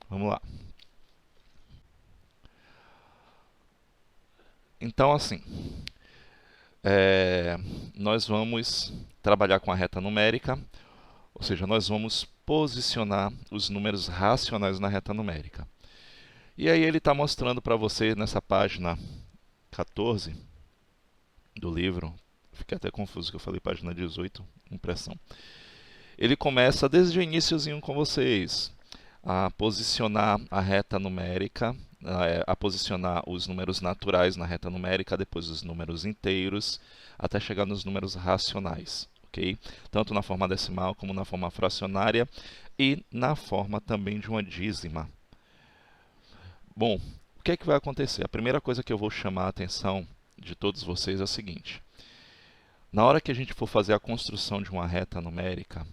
Vamos lá. Então, assim, é, nós vamos trabalhar com a reta numérica, ou seja, nós vamos posicionar os números racionais na reta numérica. E aí ele está mostrando para você nessa página 14 do livro, fiquei até confuso que eu falei página 18, impressão. Ele começa desde o iniciozinho com vocês a posicionar a reta numérica, a posicionar os números naturais na reta numérica, depois os números inteiros, até chegar nos números racionais, ok? Tanto na forma decimal como na forma fracionária e na forma também de uma dízima. Bom, o que é que vai acontecer? A primeira coisa que eu vou chamar a atenção de todos vocês é o seguinte: na hora que a gente for fazer a construção de uma reta numérica,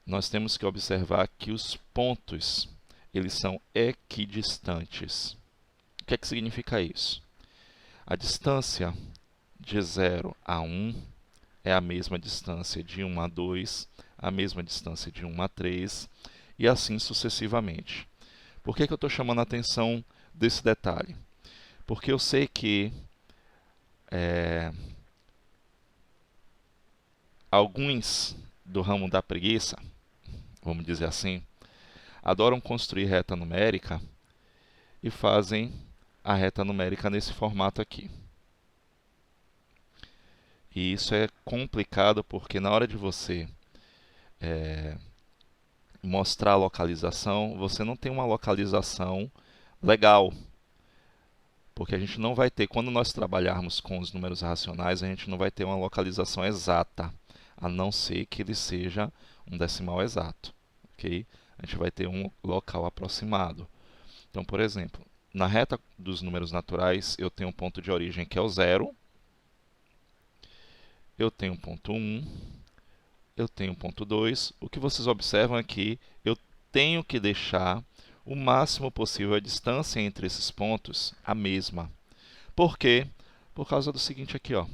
nós temos que observar que os pontos eles são equidistantes. O que é que significa isso? A distância de 0 a 1 é a mesma distância de 1 a 2, a mesma distância de 1 a 3 e assim sucessivamente. Por que eu estou chamando a atenção desse detalhe? Porque eu sei que alguns do ramo da preguiça, vamos dizer assim, adoram construir reta numérica e fazem a reta numérica nesse formato aqui. E isso é complicado porque na hora de você mostrar a localização, você não tem uma localização legal. Porque a gente não vai ter, quando nós trabalharmos com os números racionais, a gente não vai ter uma localização exata, a não ser que ele seja um decimal exato. Ok? A gente vai ter um local aproximado. Então, por exemplo, na reta dos números naturais, eu tenho um ponto de origem que é o 0, eu tenho um ponto 1, eu tenho um ponto 2. O que vocês observam é que eu tenho que deixar o máximo possível a distância entre esses pontos a mesma. Por quê? Por causa do seguinte aqui, ó.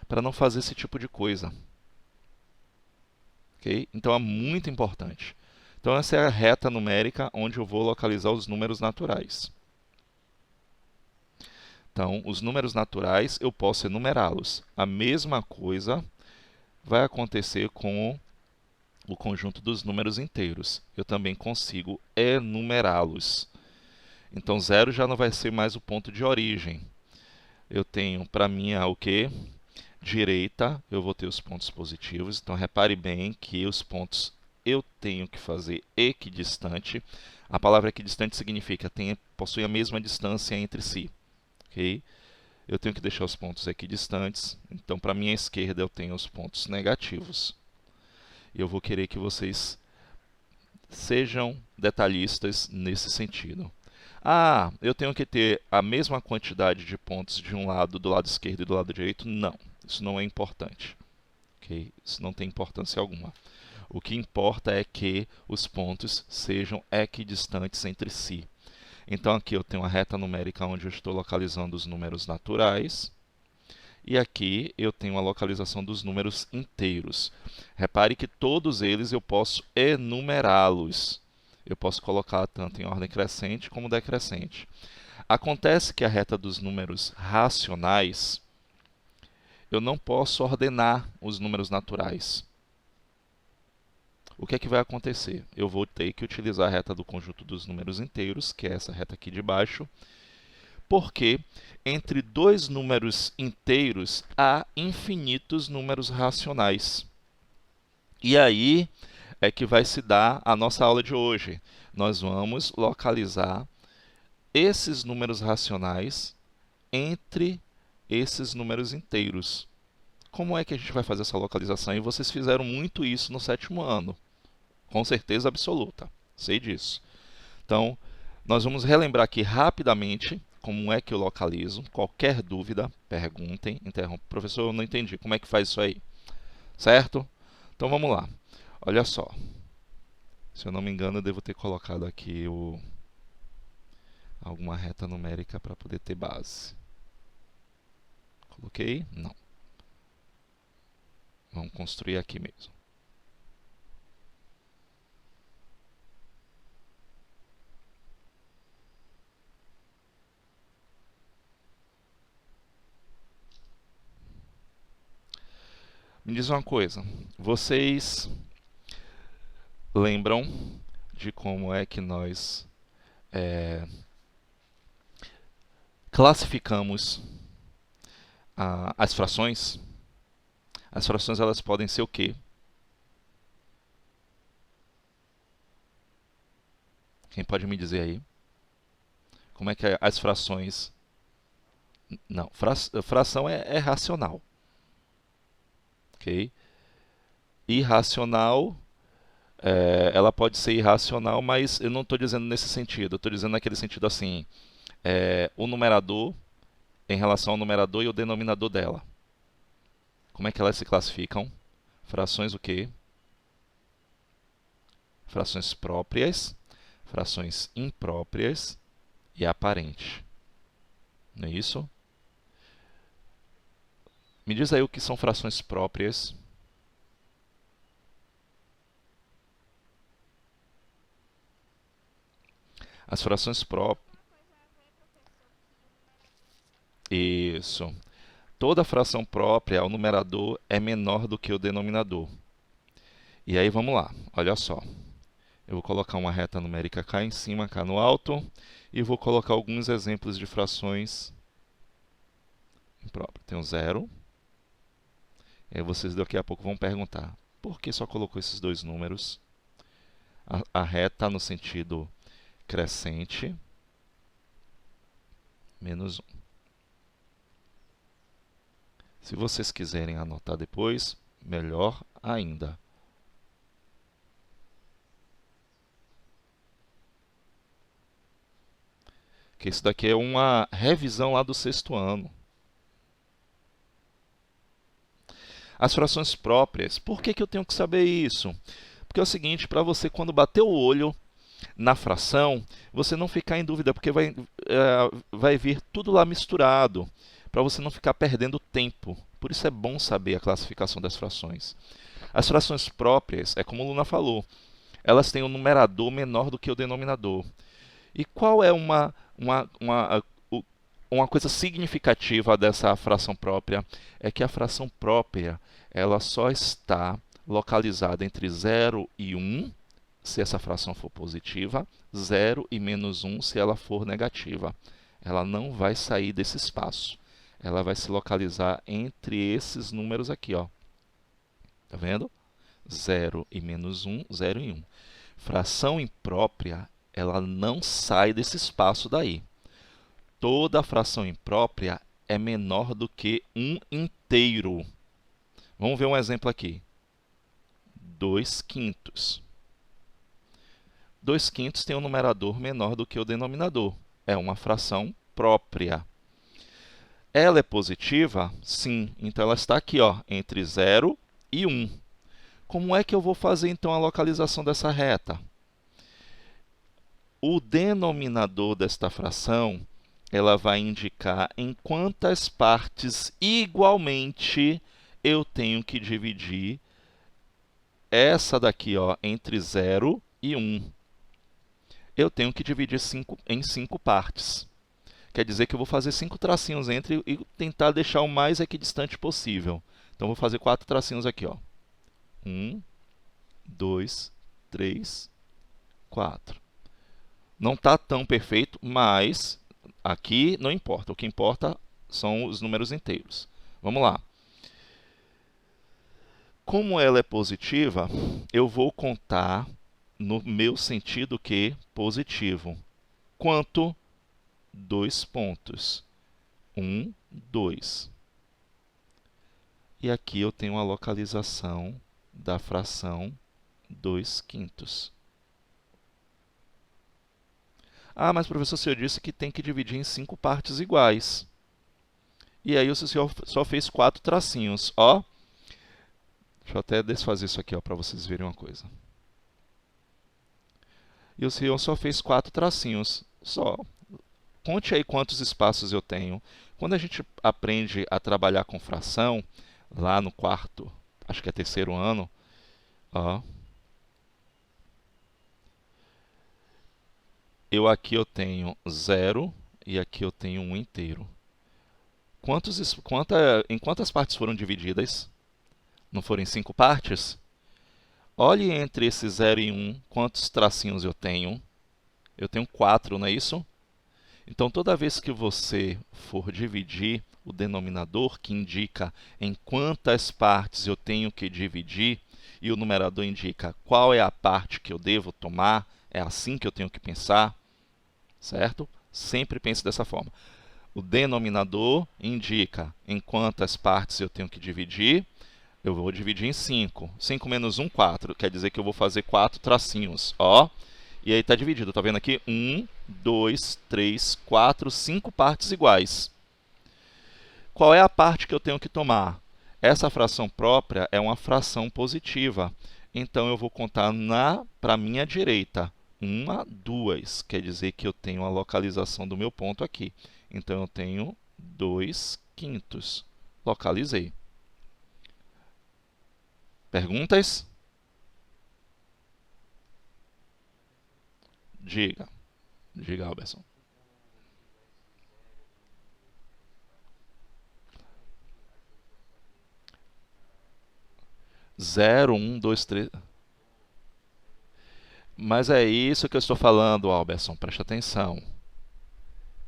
Para não fazer esse tipo de coisa. Okay? Então é muito importante. Então essa é a reta numérica onde eu vou localizar os números naturais. Então, os números naturais eu posso enumerá-los. A mesma coisa vai acontecer com o conjunto dos números inteiros. Eu também consigo enumerá-los. Então, 0 já não vai ser mais o ponto de origem. Eu tenho para minha o quê? Direita, eu vou ter os pontos positivos. Então, repare bem que os pontos eu tenho que fazer equidistante. A palavra equidistante significa possui a mesma distância entre si. Okay? Eu tenho que deixar os pontos equidistantes. Então, para a minha esquerda, eu tenho os pontos negativos. Eu vou querer que vocês sejam detalhistas nesse sentido. Ah, eu tenho que ter a mesma quantidade de pontos de um lado, do lado esquerdo e do lado direito? Não, isso não é importante. Okay? Isso não tem importância alguma. O que importa é que os pontos sejam equidistantes entre si. Então aqui eu tenho a reta numérica onde eu estou localizando os números naturais. E aqui eu tenho a localização dos números inteiros. Repare que todos eles eu posso enumerá-los. Eu posso colocar tanto em ordem crescente como decrescente. Acontece que a reta dos números racionais, eu não posso ordenar os números naturais. O que é que vai acontecer? Eu vou ter que utilizar a reta do conjunto dos números inteiros, que é essa reta aqui de baixo, porque entre dois números inteiros há infinitos números racionais. E aí é que vai se dar a nossa aula de hoje. Nós vamos localizar esses números racionais entre esses números inteiros. Como é que a gente vai fazer essa localização? E vocês fizeram muito isso no 7º ano, com certeza absoluta, sei disso. Então, nós vamos relembrar aqui rapidamente como é que eu localizo. Qualquer dúvida, perguntem, interrompam. Professor, eu não entendi, como é que faz isso aí? Certo? Então vamos lá. Olha só. Se eu não me engano, eu devo ter colocado aqui alguma reta numérica para poder ter base. Coloquei? Não. Vamos construir aqui mesmo. Me diz uma coisa, vocês lembram de como é que nós classificamos as frações? As frações elas podem ser o quê? Quem pode me dizer aí? Como é que as frações... Não, fração é racional. Ok? Irracional, ela pode ser irracional, mas eu não estou dizendo nesse sentido. Eu estou dizendo naquele sentido assim, o numerador em relação ao numerador e o denominador dela. Como é que elas se classificam? Frações o quê? Frações próprias, frações impróprias e aparente. Não é isso? Me diz aí o que são frações próprias. As frações próprias... Isso. Toda fração própria, o numerador é menor do que o denominador. E aí vamos lá, olha só. Eu vou colocar uma reta numérica cá em cima, cá no alto, e vou colocar alguns exemplos de frações impróprias. Tem um zero. E aí vocês daqui a pouco vão perguntar, por que só colocou esses dois números? A reta está no sentido crescente, menos 1. Se vocês quiserem anotar depois, melhor ainda. Que isso daqui é uma revisão lá do 6º ano. As frações próprias, por que eu tenho que saber isso? Porque é o seguinte, para você quando bater o olho na fração, você não ficar em dúvida, porque vai vir tudo lá misturado, para você não ficar perdendo tempo. Por isso é bom saber a classificação das frações. As frações próprias, é como a Luna falou, elas têm um numerador menor do que o denominador. E qual é uma coisa significativa dessa fração própria? É que a fração própria ela só está localizada entre 0 e 1, se essa fração for positiva, 0 e menos 1 se ela for negativa. Ela não vai sair desse espaço. Ela vai se localizar entre esses números aqui, ó. Tá vendo? 0 e menos 1, 0 e 1. Fração imprópria, ela não sai desse espaço daí. Toda fração imprópria é menor do que 1 inteiro. Vamos ver um exemplo aqui. 2/5. 2/5 tem um numerador menor do que o denominador. É uma fração própria. Ela é positiva? Sim. Então, ela está aqui, ó, entre 0 e 1. Como é que eu vou fazer, então, a localização dessa reta? O denominador desta fração, ela vai indicar em quantas partes igualmente eu tenho que dividir essa daqui, ó, entre 0 e 1. Eu tenho que dividir em 5 partes. Quer dizer que eu vou fazer 5 tracinhos entre e tentar deixar o mais equidistante possível. Então, vou fazer 4 tracinhos aqui, ó. 1, 2, 3, 4. Não está tão perfeito, mas aqui não importa. O que importa são os números inteiros. Vamos lá. Como ela é positiva, eu vou contar no meu sentido que positivo. Quanto? 2 pontos. 1, 2. E aqui eu tenho a localização da fração 2/5. Ah, mas professor, o senhor disse que tem que dividir em 5 partes iguais. E aí o senhor só fez 4 tracinhos. Ó, deixa eu até desfazer isso aqui para vocês verem uma coisa. E o senhor só fez 4 tracinhos. Só. Conte aí quantos espaços eu tenho. Quando a gente aprende a trabalhar com fração, lá no quarto acho que é terceiro ano, ó, aqui eu tenho 0 e aqui eu tenho 1 inteiro. Em quantas partes foram divididas? Não foram em 5 partes? Olhe entre esse 0 e 1, quantos tracinhos eu tenho? Eu tenho 4, não é isso? Então, toda vez que você for dividir o denominador, que indica em quantas partes eu tenho que dividir, e o numerador indica qual é a parte que eu devo tomar, é assim que eu tenho que pensar, certo? Sempre pense dessa forma. O denominador indica em quantas partes eu tenho que dividir. Eu vou dividir em 5. 5 menos 1, 4. Quer dizer que eu vou fazer 4 tracinhos. Ó. E aí está dividido. Está vendo aqui? 1, 2, 3, 4, 5 partes iguais. Qual é a parte que eu tenho que tomar? Essa fração própria é uma fração positiva. Então, eu vou contar para a minha direita. 1, 2. Quer dizer que eu tenho a localização do meu ponto aqui. Então, eu tenho 2 quintos. Localizei. Perguntas? Diga. Diga, Alberson. 0, 1, 2, 3. Mas é isso que eu estou falando, Alberson. Preste atenção.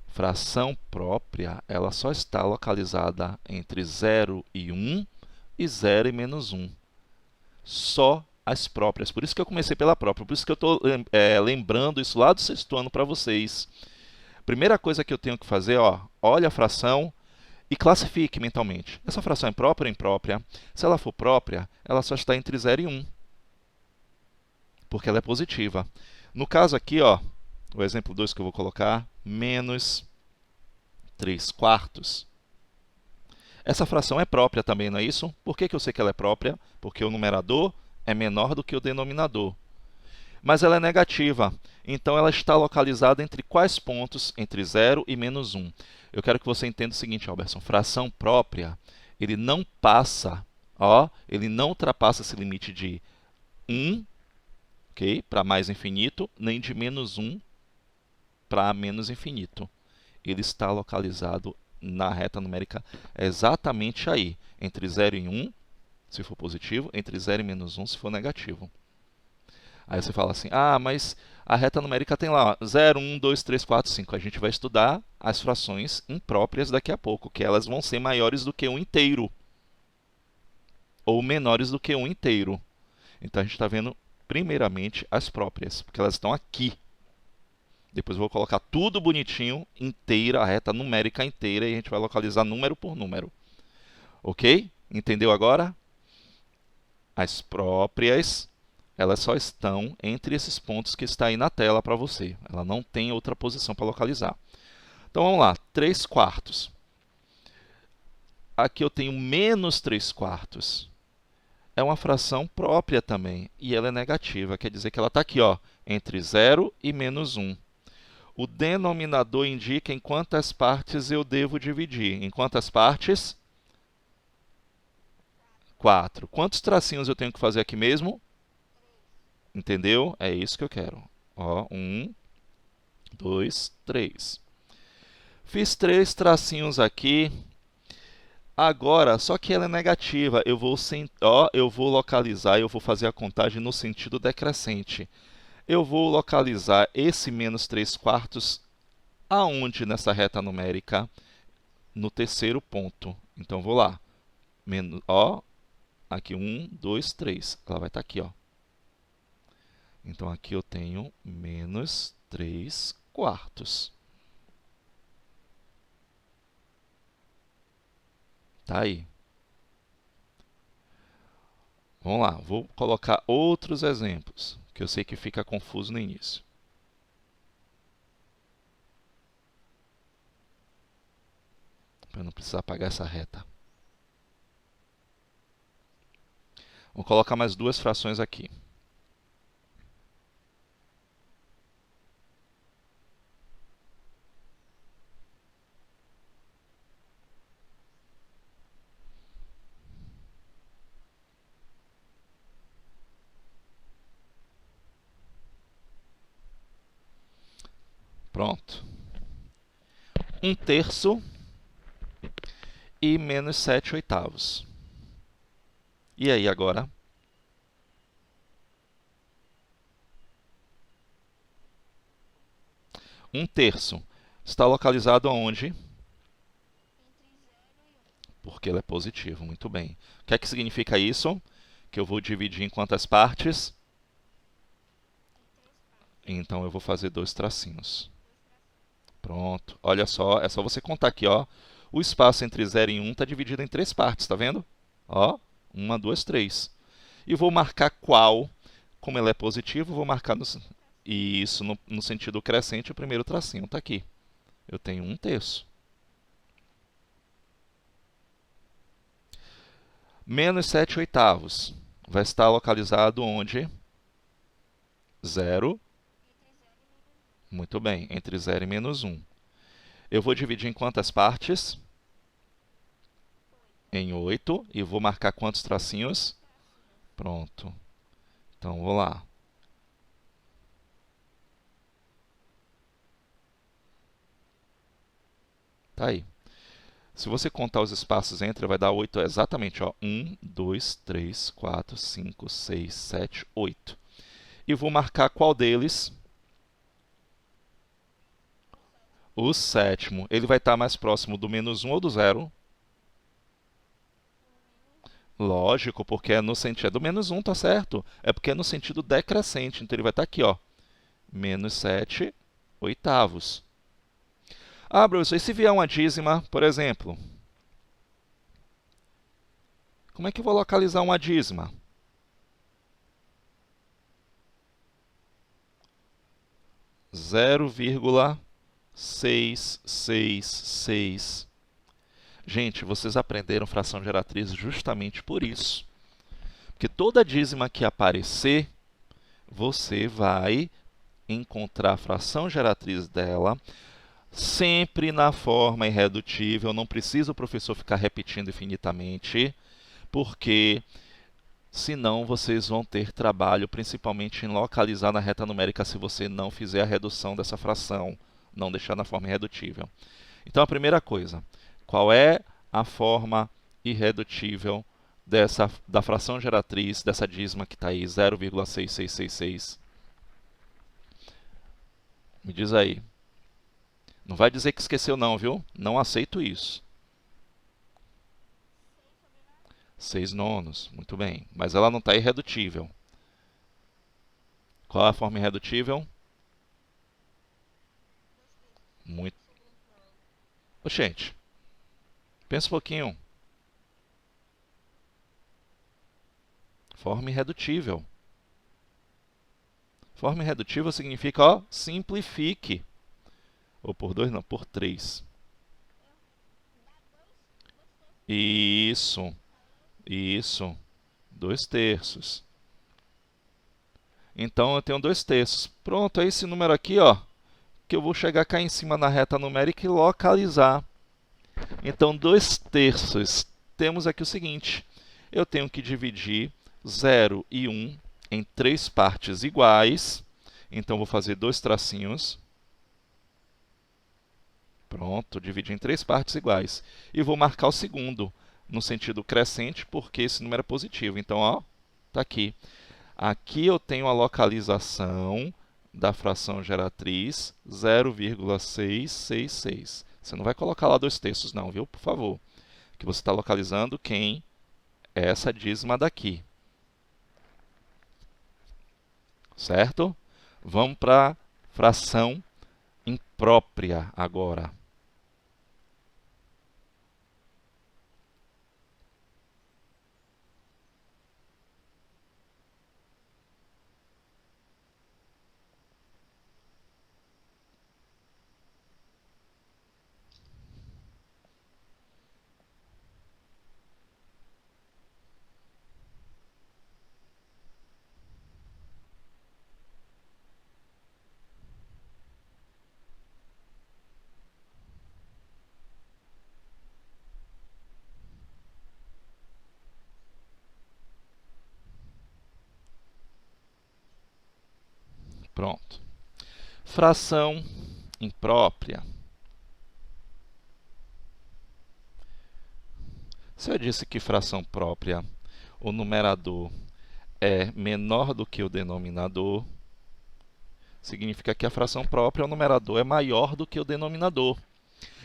Fração própria, ela só está localizada entre 0 e 1 e 0 e menos 1. Só as próprias. Por isso que eu comecei pela própria. Por isso que eu estou lembrando isso lá do sexto ano para vocês. Primeira coisa que eu tenho que fazer, ó, olha a fração e classifique mentalmente. Essa fração é própria ou imprópria? Se ela for própria, ela só está entre 0 e 1, porque ela é positiva. No caso aqui, ó, o exemplo 2 que eu vou colocar, menos 3 quartos. Essa fração é própria também, não é isso? Por que eu sei que ela é própria? Porque o numerador é menor do que o denominador. Mas ela é negativa, então ela está localizada entre quais pontos? Entre 0 e menos 1. Eu quero que você entenda o seguinte, Alberson. Fração própria, ele não passa, ó, ele não ultrapassa esse limite de 1, okay, para mais infinito, nem de menos 1 para menos infinito. Ele está localizado na reta numérica exatamente aí, entre 0 e 1, se for positivo, entre 0 e menos 1, se for negativo. Aí você fala assim, ah, mas a reta numérica tem lá 0, 1, 2, 3, 4, 5. A gente vai estudar as frações impróprias daqui a pouco, que elas vão ser maiores do que 1 inteiro, ou menores do que 1 inteiro. Então, a gente está vendo, primeiramente, as próprias, porque elas estão aqui. Depois eu vou colocar tudo bonitinho, inteira, a reta numérica inteira, e a gente vai localizar número por número. Ok? Entendeu agora? As próprias, elas só estão entre esses pontos que está aí na tela para você. Ela não tem outra posição para localizar. Então, vamos lá. 3 quartos. Aqui eu tenho menos 3 quartos. É uma fração própria também, e ela é negativa. Quer dizer que ela está aqui, ó, entre 0 e menos 1. O denominador indica em quantas partes eu devo dividir. Em quantas partes? 4. Quantos tracinhos eu tenho que fazer aqui mesmo? Entendeu? É isso que eu quero. Ó, 1, 2, 3. Fiz 3 tracinhos aqui. Agora, só que ela é negativa. Eu vou localizar, eu vou fazer a contagem no sentido decrescente. Eu vou localizar esse menos 3 quartos aonde nessa reta numérica? No terceiro ponto. Então, vou lá. Ó, aqui 1, 2, 3. Ela vai estar aqui, ó. Então, aqui eu tenho menos 3 quartos. Tá aí. Vamos lá, vou colocar outros exemplos, que eu sei que fica confuso no início. Para não precisar apagar essa reta. Vou colocar mais 2 frações aqui. Pronto. 1/3 e menos 7/8. E aí agora? Um terço está localizado aonde? Porque ele é positivo, muito bem. O que é que significa isso? Que eu vou dividir em quantas partes? Então eu vou fazer 2 tracinhos. Pronto. Olha só, é só você contar aqui, ó. O espaço entre 0 e 1 está dividido em 3 partes, tá vendo? Ó, 1, 2, 3. E vou marcar qual, como ele é positivo, vou marcar isso no sentido crescente, o primeiro tracinho está aqui. Eu tenho 1/3. Menos 7/8 vai estar localizado onde? 0. Muito bem, entre 0 e menos 1. Eu vou dividir em quantas partes? Em 8. E vou marcar quantos tracinhos? Pronto. Então, vou lá. Tá aí. Se você contar os espaços entre, vai dar 8 exatamente. Ó. 1, 2, 3, 4, 5, 6, 7, 8. E vou marcar qual deles? O sétimo. Ele vai estar mais próximo do menos 1 ou do 0? Lógico, porque é no sentido do menos 1, tá certo? É porque é no sentido decrescente. Então ele vai estar aqui, ó. Menos 7/8. Ah, professor, e se vier uma dízima, por exemplo? Como é que eu vou localizar uma dízima? Zero vírgula 666. Gente, vocês aprenderam fração geratriz justamente por isso. Porque toda dízima que aparecer, você vai encontrar a fração geratriz dela sempre na forma irredutível. Não precisa o professor ficar repetindo infinitamente, porque senão vocês vão ter trabalho, principalmente em localizar na reta numérica se você não fizer a redução dessa fração, não deixar na forma irredutível. Então, a primeira coisa, qual é a forma irredutível da fração geratriz dessa dízima que está aí, 0,6666? Me diz aí. Não vai dizer que esqueceu não, viu? Não aceito isso. 6/9, muito bem. Mas ela não está irredutível. Qual é a forma irredutível? Muito. Oxente, pensa um pouquinho. Forma irredutível. Forma irredutível significa, ó, simplifique. Ou por 2, não, por 3. Isso, isso. 2/3. Então eu tenho 2/3. Pronto, é esse número aqui, ó, que eu vou chegar cá em cima na reta numérica e localizar. Então, 2/3. Temos aqui o seguinte. Eu tenho que dividir 0 e 1 em 3 partes iguais. Então, vou fazer 2 tracinhos. Pronto, dividi em 3 partes iguais. E vou marcar o segundo, no sentido crescente, porque esse número é positivo. Então, ó, está aqui. Aqui eu tenho a localização da fração geratriz 0,666. Você não vai colocar lá 2/3 não, viu? Por favor. Que você está localizando quem? Essa dízima daqui. Certo? Vamos para a fração imprópria agora. Pronto. Fração imprópria. Se eu disse que fração própria, o numerador é menor do que o denominador, significa que a fração própria, o numerador é maior do que o denominador.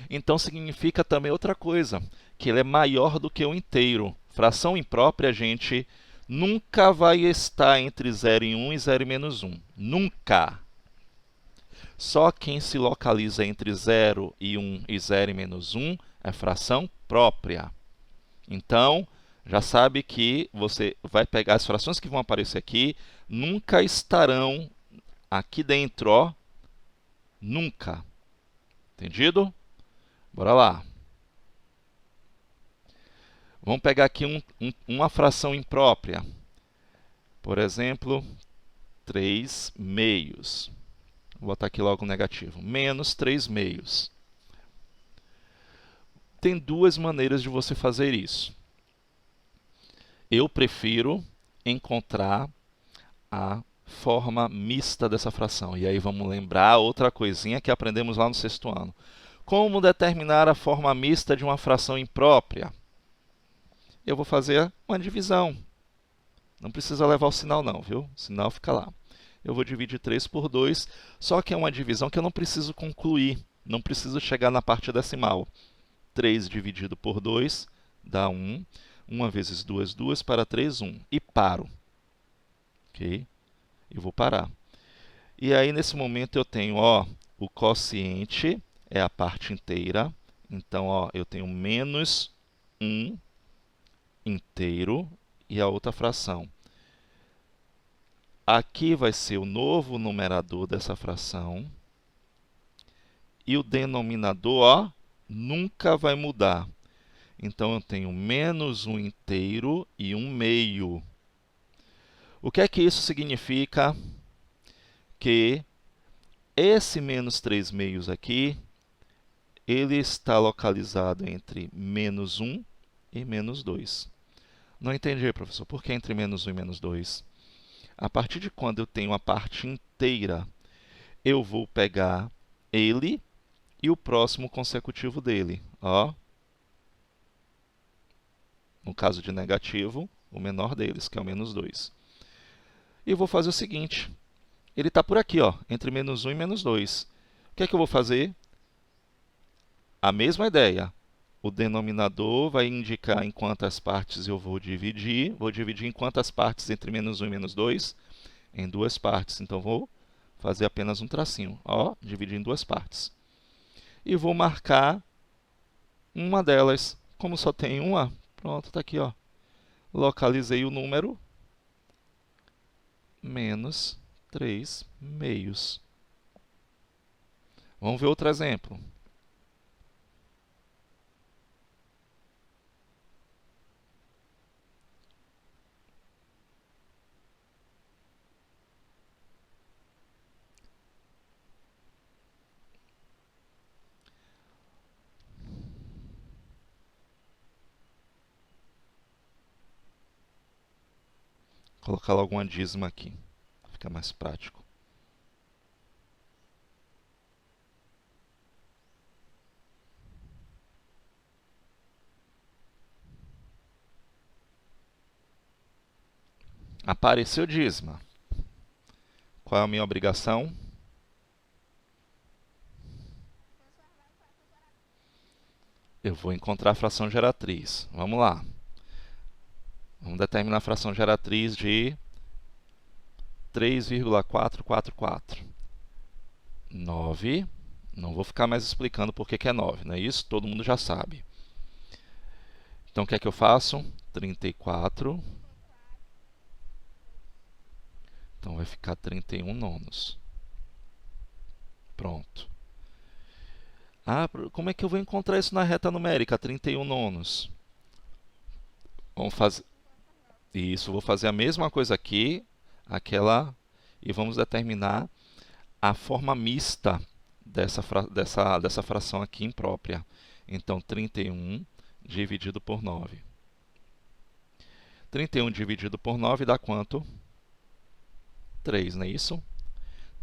Então, significa também outra coisa, que ele é maior do que o inteiro. Fração imprópria, gente, nunca vai estar entre 0 e 1 e 0 e menos 1. Nunca! Só quem se localiza entre 0 e 1 e 0 e menos 1 é fração própria. Então, já sabe que você vai pegar as frações que vão aparecer aqui, nunca estarão aqui dentro, ó. Nunca. Entendido? Bora lá. Vamos pegar aqui uma fração imprópria. Por exemplo, 3 meios. Vou botar aqui logo o negativo. Menos 3 meios. Tem duas maneiras de você fazer isso. Eu prefiro encontrar a forma mista dessa fração. E aí vamos lembrar outra coisinha que aprendemos lá no sexto ano. Como determinar a forma mista de uma fração imprópria? Eu vou fazer uma divisão. Não precisa levar o sinal não, viu? O sinal fica lá. Eu vou dividir 3 por 2, só que é uma divisão que eu não preciso concluir. Não preciso chegar na parte decimal. 3 dividido por 2 dá 1. 1 vezes 2, 2 para 3, 1. E paro. Ok? E vou parar. E aí, nesse momento, eu tenho, ó, o quociente é a parte inteira. Então, ó, eu tenho menos 1 inteiro e a outra fração. Aqui vai ser o novo numerador dessa fração. E o denominador, ó, nunca vai mudar. Então, eu tenho menos 1 inteiro e 1 meio. O que é que isso significa? Que esse menos 3 meios aqui, ele está localizado entre menos 1 e menos 2. Não entendi, professor. Por que entre menos 1 e menos 2? A partir de quando eu tenho a parte inteira, eu vou pegar ele e o próximo consecutivo dele. Ó. No caso de negativo, o menor deles, que é o menos 2. E vou fazer o seguinte. Ele está por aqui, ó, entre menos 1 e menos 2. O que é que eu vou fazer? A mesma ideia. O denominador vai indicar em quantas partes eu vou dividir. Vou dividir em quantas partes entre menos 1 e menos 2? Em duas partes. Então, vou fazer apenas um tracinho. Ó, dividir em duas partes. E vou marcar uma delas. Como só tem uma, pronto, está aqui, ó. Localizei o número menos 3 meios. Vamos ver outro exemplo. Vou colocar logo uma dízima aqui, fica mais prático. Apareceu dízima. Qual é a minha obrigação? Eu vou encontrar a fração geratriz. Vamos lá. Vamos determinar a fração geratriz de 3,444. 9. Não vou ficar mais explicando por que é 9, não é isso? Todo mundo já sabe. Então, o que é que eu faço? 34. Então, vai ficar 31 nonos. Pronto. Ah, como é que eu vou encontrar isso na reta numérica? 31 nonos. Vamos fazer... Isso, vou fazer a mesma coisa aqui, e vamos determinar a forma mista dessa fração aqui imprópria. Então, 31 dividido por 9. 31 dividido por 9 dá quanto? 3, não é isso?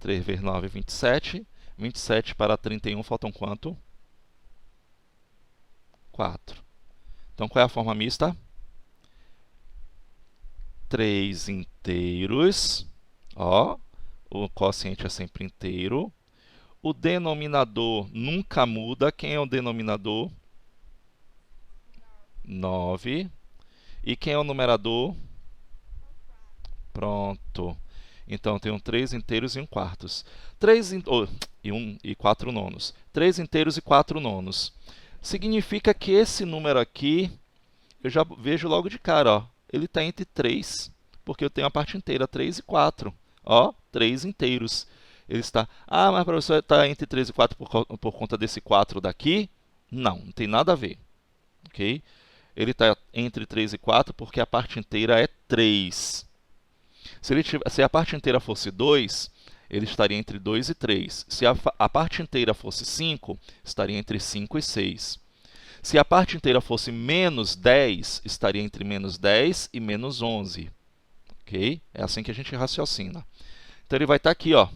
3 vezes 9, 27. 27 para 31 faltam quanto? 4. Então, qual é a forma mista? 3 inteiros. Ó, o quociente é sempre inteiro. O denominador nunca muda. Quem é o denominador? 9. E quem é o numerador? Pronto. Então, eu tenho 3 inteiros e 1 quartos. E 4 nonos. 3 inteiros e 4 nonos. Significa que esse número aqui, eu já vejo logo de cara, ó, ele está entre 3, porque eu tenho a parte inteira, 3 e 4. Ó, 3 inteiros. Ele está... Ah, mas professor, está entre 3 e 4 por conta desse 4 daqui? Não, não tem nada a ver. Ok? Ele está entre 3 e 4 porque a parte inteira é 3. Se a parte inteira fosse 2, ele estaria entre 2 e 3. Se a parte inteira fosse 5, estaria entre 5 e 6. Se a parte inteira fosse menos 10, estaria entre menos 10 e menos 11. Ok? É assim que a gente raciocina. Então, ele vai estar aqui, ó,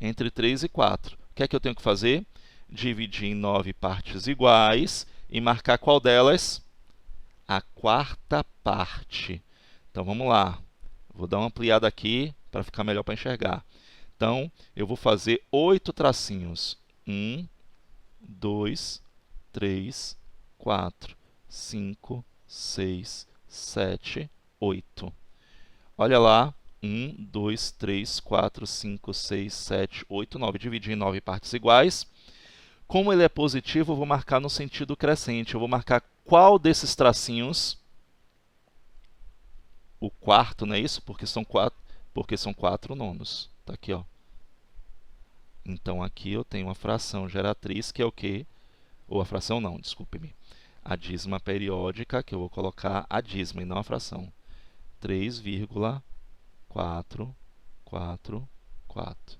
entre 3 e 4. O que é que eu tenho que fazer? Dividir em 9 partes iguais e marcar qual delas? A quarta parte. Então, vamos lá. Vou dar uma ampliada aqui para ficar melhor para enxergar. Então, eu vou fazer 8 tracinhos. 1, 2, 3, 4, 5, 6, 7, 8. Olha lá. 1, 2, 3, 4, 5, 6, 7, 8, 9. Dividir em 9 partes iguais. Como ele é positivo, eu vou marcar no sentido crescente. Eu vou marcar qual desses tracinhos? O quarto, não é isso? Porque são 4 nonos. Está aqui, ó. Então, aqui eu tenho uma fração geratriz, que é o quê? Ou a fração não, desculpe-me. A dízima periódica, que eu vou colocar a dízima e não a fração. 3,444.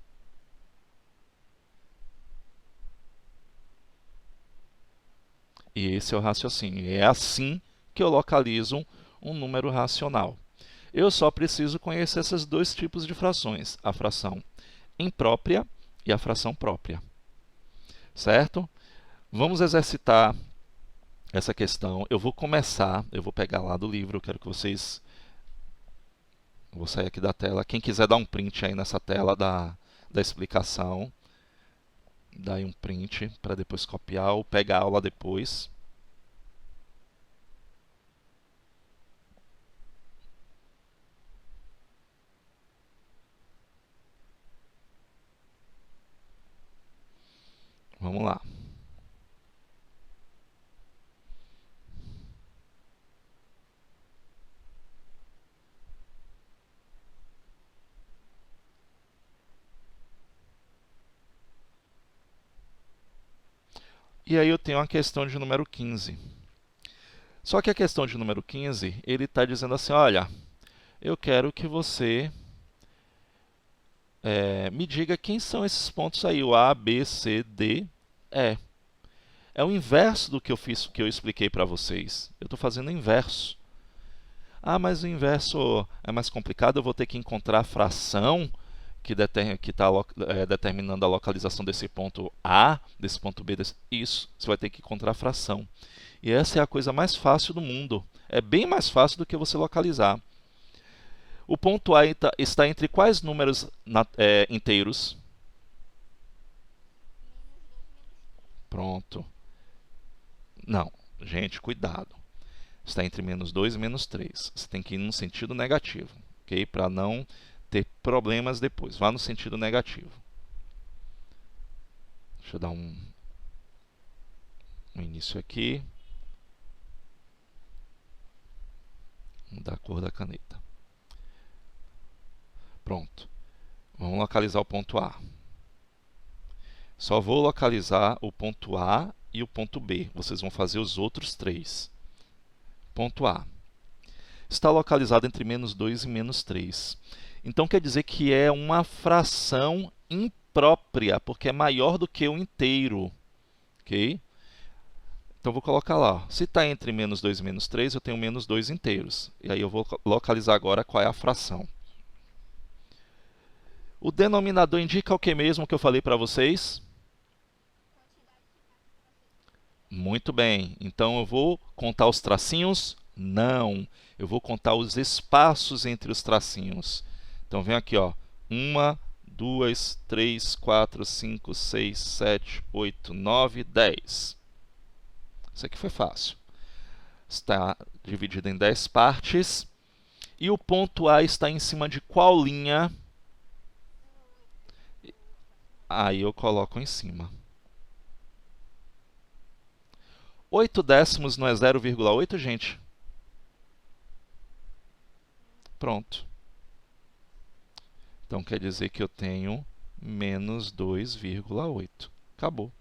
E esse é o raciocínio. É assim que eu localizo um número racional. Eu só preciso conhecer esses dois tipos de frações, a fração imprópria e a fração própria. Certo? Vamos exercitar essa questão. Eu vou pegar lá do livro, eu quero que vocês... Vou sair aqui da tela. Quem quiser dar um print aí nessa tela da explicação, dá aí um print para depois copiar ou pegar a aula depois. Vamos lá. E aí eu tenho a questão de número 15. Só que a questão de número 15, ele está dizendo assim, olha, eu quero que você me diga quem são esses pontos aí, o A, B, C, D, E. É o inverso do que eu fiz, que eu expliquei para vocês. Eu estou fazendo o inverso. Ah, mas o inverso é mais complicado, eu vou ter que encontrar a fração que está determinando a localização desse ponto A, desse ponto B. Isso, você vai ter que encontrar a fração. E essa é a coisa mais fácil do mundo. É bem mais fácil do que você localizar. O ponto A está entre quais números inteiros? Pronto. Não, gente, cuidado. Está entre menos 2 e menos 3. Você tem que ir no sentido negativo, ok? Para não ter problemas depois. Vá no sentido negativo. Deixa eu dar um início aqui. Vou mudar a cor da caneta. Pronto. Vamos localizar o ponto A. Só vou localizar o ponto A e o ponto B. Vocês vão fazer os outros 3. Ponto A. Está localizado entre menos 2 e menos 3. Então, quer dizer que é uma fração imprópria, porque é maior do que o inteiro. Ok? Então, vou colocar lá. Se está entre menos 2 e menos 3, eu tenho menos 2 inteiros. E aí eu vou localizar agora qual é a fração. O denominador indica o que mesmo que eu falei para vocês? Muito bem. Então, eu vou contar os tracinhos? Não. Eu vou contar os espaços entre os tracinhos. Então, vem aqui, ó. 1, 2, 3, 4, 5, 6, 7, 8, 9, 10. Isso aqui foi fácil. Está dividido em 10 partes. E o ponto A está em cima de qual linha? Aí eu coloco em cima. 8 décimos não é 0,8, gente? Pronto. Então, quer dizer que eu tenho menos 2,8. Acabou.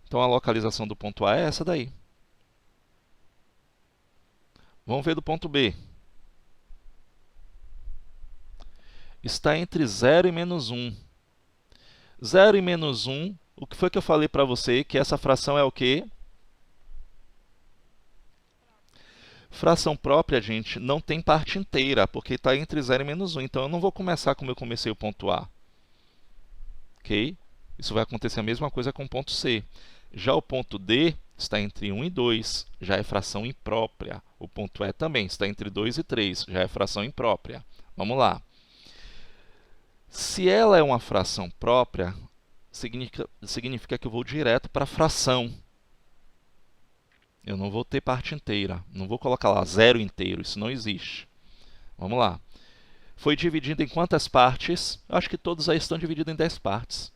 Então, a localização do ponto A é essa daí. Vamos ver do ponto B. Está entre 0 e menos 1. 0 e menos 1, o que foi que eu falei para você? Que essa fração é o quê? Fração própria, gente, não tem parte inteira, porque está entre 0 e menos 1. Então, eu não vou começar como eu comecei o ponto A. Ok? Isso vai acontecer a mesma coisa com o ponto C. Já o ponto D está entre 1 e 2, já é fração imprópria. O ponto E também está entre 2 e 3, já é fração imprópria. Vamos lá. Se ela é uma fração própria, significa que eu vou direto para a fração. Eu não vou ter parte inteira. Não vou colocar lá zero inteiro, isso não existe. Vamos lá. Foi dividido em quantas partes? Eu acho que todos aí estão divididos em 10 partes.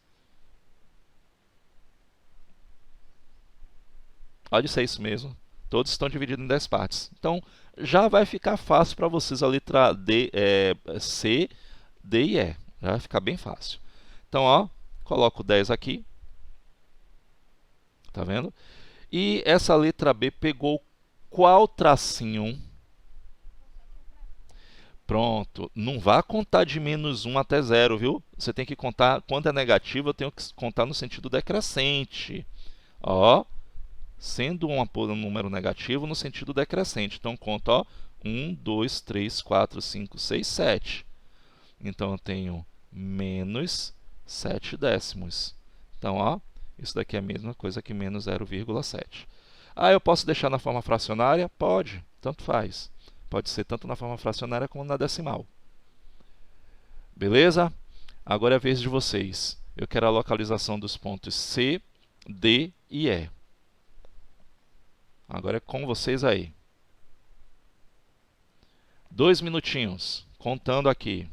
Pode ser isso mesmo. Todos estão divididos em 10 partes. Então, já vai ficar fácil para vocês a letra D, C, D e E. Já vai ficar bem fácil. Então, ó, coloco 10 aqui. Tá vendo? E essa letra B pegou qual tracinho? Pronto. Não vá contar de menos 1 até 0, viu? Você tem que contar, quando é negativo, eu tenho que contar no sentido decrescente. Ó, sendo um número negativo no sentido decrescente. Então, conta, ó, 1, 2, 3, 4, 5, 6, 7. Então, eu tenho menos 7 décimos. Então, ó, isso daqui é a mesma coisa que menos 0,7. Ah, eu posso deixar na forma fracionária? Pode, tanto faz. Pode ser tanto na forma fracionária como na decimal. Beleza? Agora é a vez de vocês. Eu quero a localização dos pontos C, D e E. Agora é com vocês aí. 2 minutinhos, contando aqui.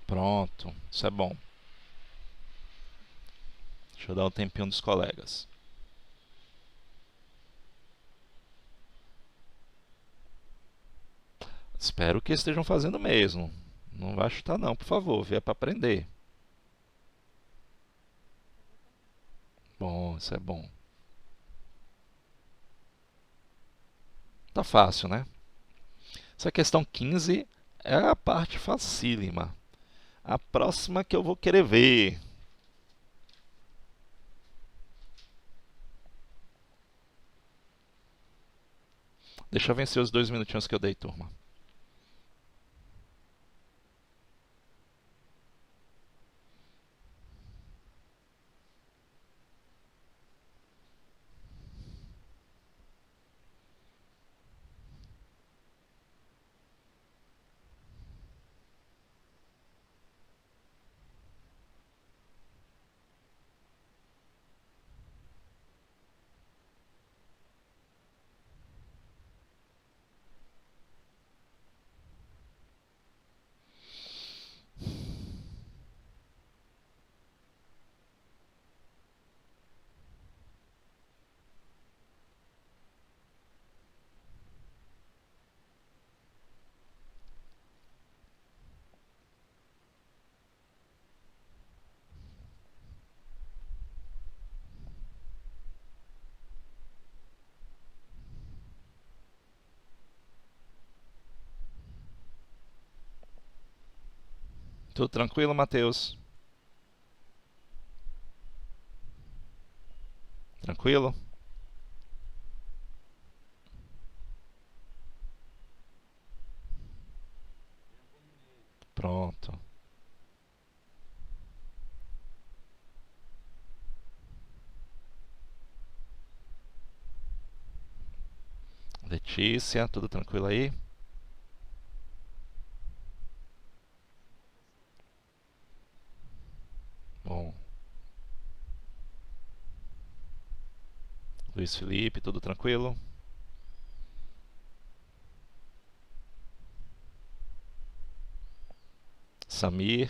Pronto, isso é bom. Deixa eu dar um tempinho dos colegas. Espero que estejam fazendo mesmo. Não vai chutar não, por favor, vier para aprender. Bom, isso é bom. Tá fácil, né? Essa questão 15 é a parte facílima. A próxima que eu vou querer ver. Deixa eu vencer os 2 minutinhos que eu dei, turma. Tudo tranquilo, Matheus? Tranquilo? Pronto. Letícia, tudo tranquilo aí? Bom. Luiz Felipe, tudo tranquilo? Samir,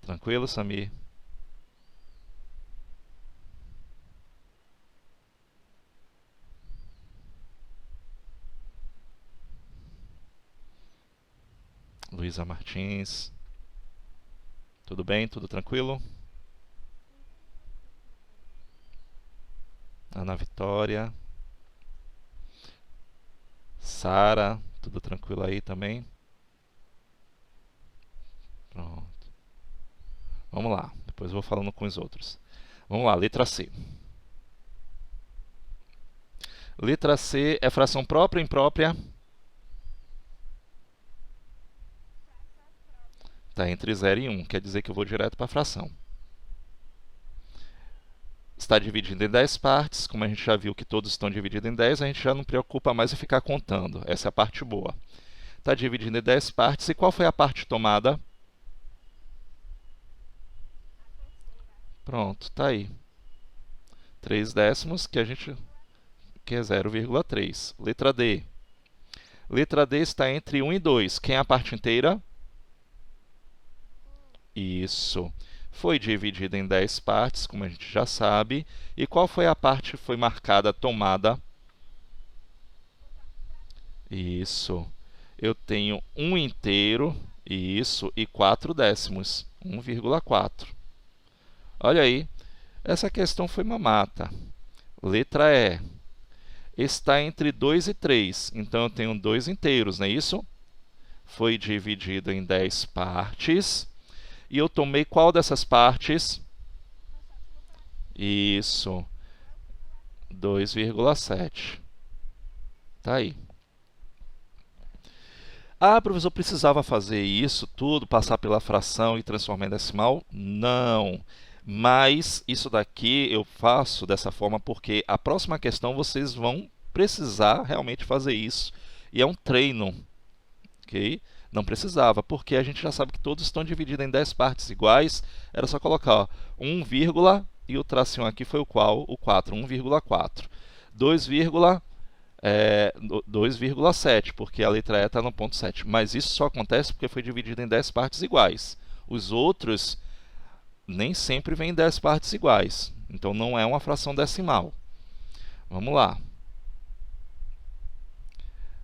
tranquilo, Samir? Luísa Martins, tudo bem? Tudo tranquilo? Ana Vitória, Sara, tudo tranquilo aí também? Pronto. Vamos lá, depois eu vou falando com os outros. Vamos lá, letra C. Letra C é fração própria ou imprópria? Está entre 0 e 1, quer dizer que eu vou direto para a fração. Está dividido em 10 partes, como a gente já viu que todos estão divididos em 10, a gente já não preocupa mais em ficar contando. Essa é a parte boa. Está dividido em 10 partes, e qual foi a parte tomada? Pronto, está aí. 3 décimos, que é 0,3. Letra D. Letra D está entre 1 e 2. Quem é a parte inteira? Isso. Foi dividida em 10 partes, como a gente já sabe. E qual foi a parte que foi marcada tomada? Isso. Eu tenho 1 inteiro, isso, e 4 décimos. 1,4. Olha aí, essa questão foi mamata. Letra E. Está entre 2 e 3. Então, eu tenho 2 inteiros, não é isso? Foi dividido em 10 partes. E eu tomei qual dessas partes? Isso, 2,7. Tá aí. Ah, professor, precisava fazer isso tudo, passar pela fração e transformar em decimal? Não. Mas isso daqui eu faço dessa forma porque a próxima questão vocês vão precisar realmente fazer isso. E é um treino, ok? Não precisava, porque a gente já sabe que todos estão divididos em 10 partes iguais. Era só colocar ó, 1, e o tracinho aqui foi o qual? O 4, 1,4. 2, 2,7, porque a letra E está no ponto 7. Mas isso só acontece porque foi dividido em 10 partes iguais. Os outros nem sempre vêm em 10 partes iguais. Então não é uma fração decimal. Vamos lá.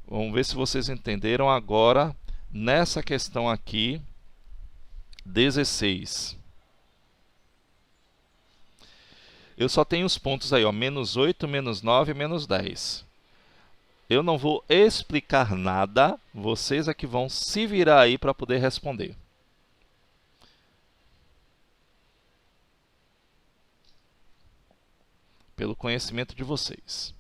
Vamos ver se vocês entenderam agora nessa questão aqui, 16. Eu só tenho os pontos aí, ó, menos 8, menos 9 e menos 10. Eu não vou explicar nada, vocês é que vão se virar aí para poder responder. Pelo conhecimento de vocês.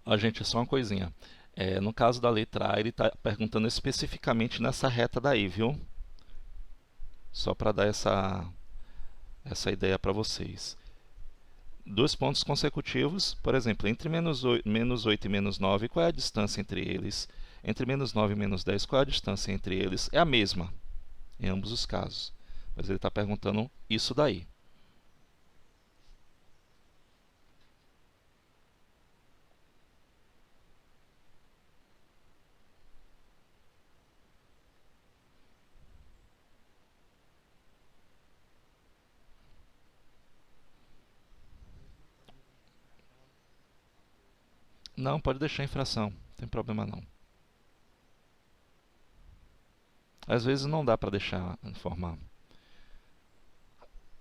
Ó, gente, só uma coisinha. No caso da letra A, ele está perguntando especificamente nessa reta daí, viu? Só para dar essa ideia para vocês. Dois pontos consecutivos, por exemplo, entre -8 e -9, qual é a distância entre eles? Entre -9 e -10, qual é a distância entre eles? É a mesma, em ambos os casos. Mas ele está perguntando isso daí. Não, pode deixar em fração, não tem problema não. Às vezes não dá para deixar em forma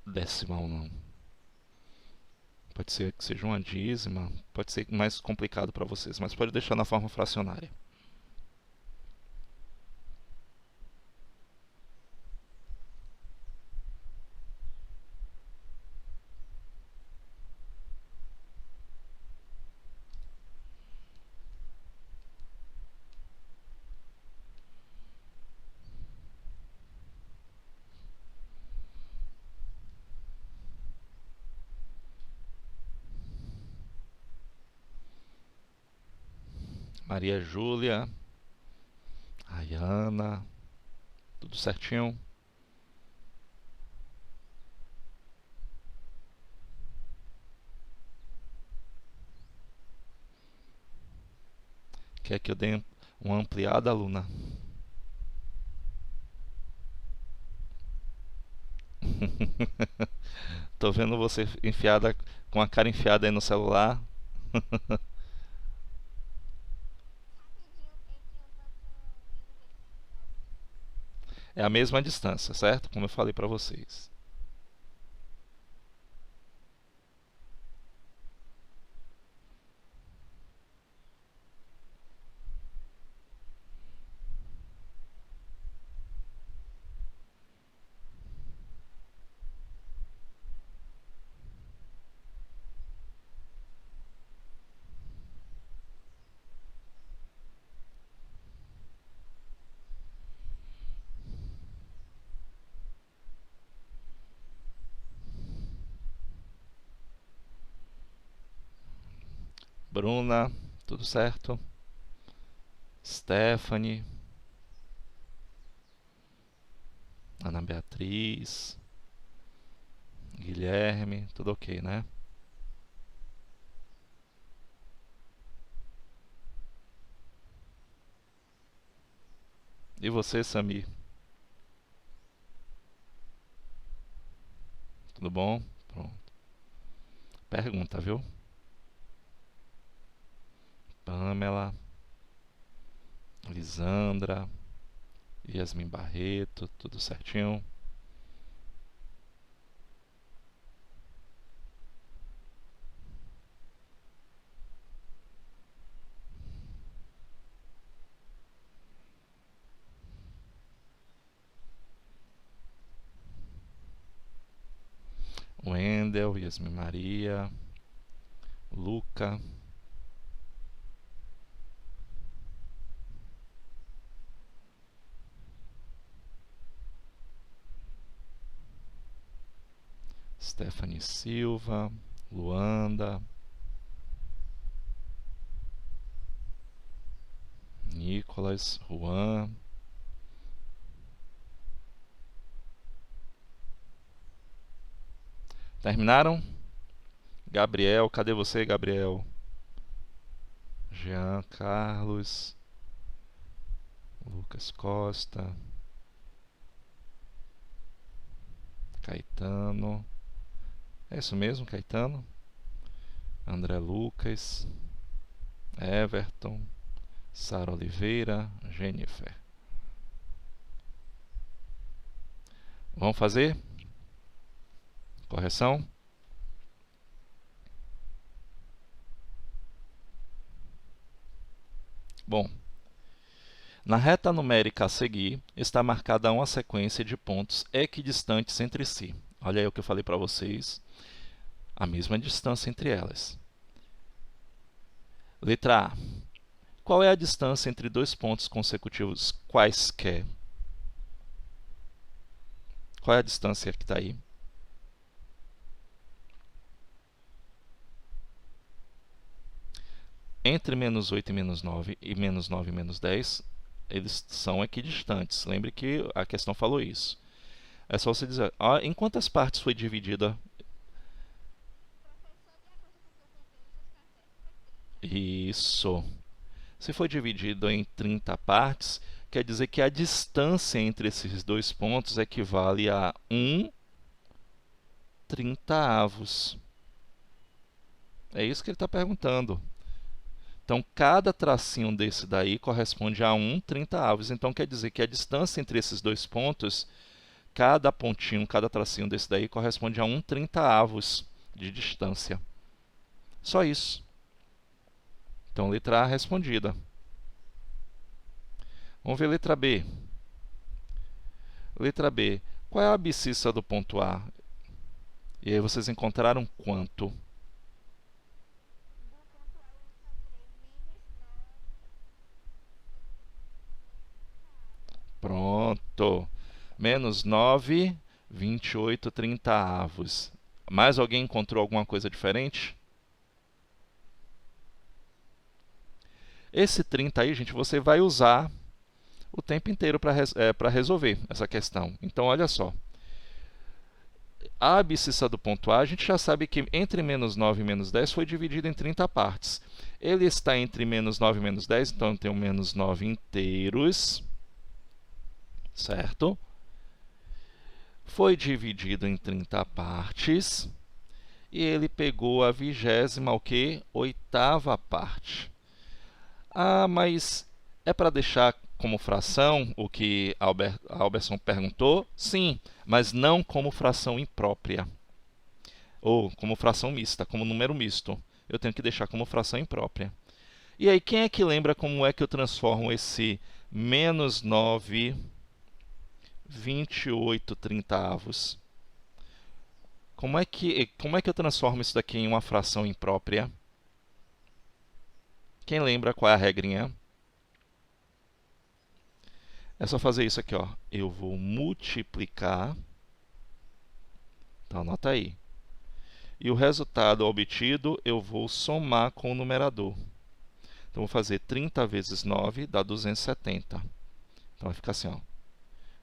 decimal, não. Pode ser que seja uma dízima, pode ser mais complicado para vocês, mas pode deixar na forma fracionária. Maria Júlia, Rayana, tudo certinho? Quer que eu dê uma ampliada, aluna? Tô vendo você enfiada com a cara enfiada aí no celular. É a mesma distância, certo? Como eu falei para vocês. Bruna, tudo certo? Stephanie, Ana Beatriz, Guilherme, tudo ok, né? E você, Sami? Tudo bom? Pronto. Pergunta, viu? Pamela, Lisandra, Yasmin Barreto, tudo certinho? Wendel, Yasmin Maria, Luca, Stephanie Silva, Luanda, Nicolas, Juan. Terminaram? Gabriel, cadê você, Gabriel? Jean Carlos, Lucas Costa, Caetano. É isso mesmo, Caetano? André Lucas, Everton, Sara Oliveira, Jennifer. Vamos fazer? Correção? Bom, na reta numérica a seguir está marcada uma sequência de pontos equidistantes entre si. Olha aí o que eu falei para vocês, a mesma distância entre elas. Letra A. Qual é a distância entre dois pontos consecutivos quaisquer? Qual é a distância que está aí? Entre menos 8 e menos 9 e menos 9 e menos 10, eles são equidistantes. Lembre que a questão falou isso. É só você dizer, em quantas partes foi dividida? Isso. Se foi dividido em 30 partes, quer dizer que a distância entre esses dois pontos equivale a 1/30. É isso que ele está perguntando. Então, cada tracinho desse daí corresponde a 1/30. Então, quer dizer que a distância entre esses dois pontos, cada pontinho, cada tracinho desse daí corresponde a 1/30 de distância. Só isso. Então, letra A respondida. Vamos ver letra B. Letra B. Qual é a abscissa do ponto A? E aí vocês encontraram quanto? Pronto. Menos 9, 28/30. Mais alguém encontrou alguma coisa diferente? Esse 30 aí, gente, você vai usar o tempo inteiro para resolver essa questão. Então, olha só. A abscissa do ponto A, a gente já sabe que entre menos 9 e menos 10 foi dividido em 30 partes. Ele está entre menos 9 e menos 10, então eu tenho menos 9 inteiros. Certo? Foi dividido em 30 partes. E ele pegou a 28ª, o quê? 8ª parte. Mas é para deixar como fração o que Alberson perguntou? Sim, mas não como fração imprópria. Ou como fração mista, como número misto. Eu tenho que deixar como fração imprópria. E aí, quem é que lembra como é que eu transformo esse menos 9, 28/30? Como é que eu transformo isso daqui em uma fração imprópria? Quem lembra qual é a regrinha? É só fazer isso aqui, ó. Eu vou multiplicar. Então, anota aí. E o resultado obtido eu vou somar com o numerador. Então, vou fazer 30 vezes 9 dá 270. Então, vai ficar assim, ó.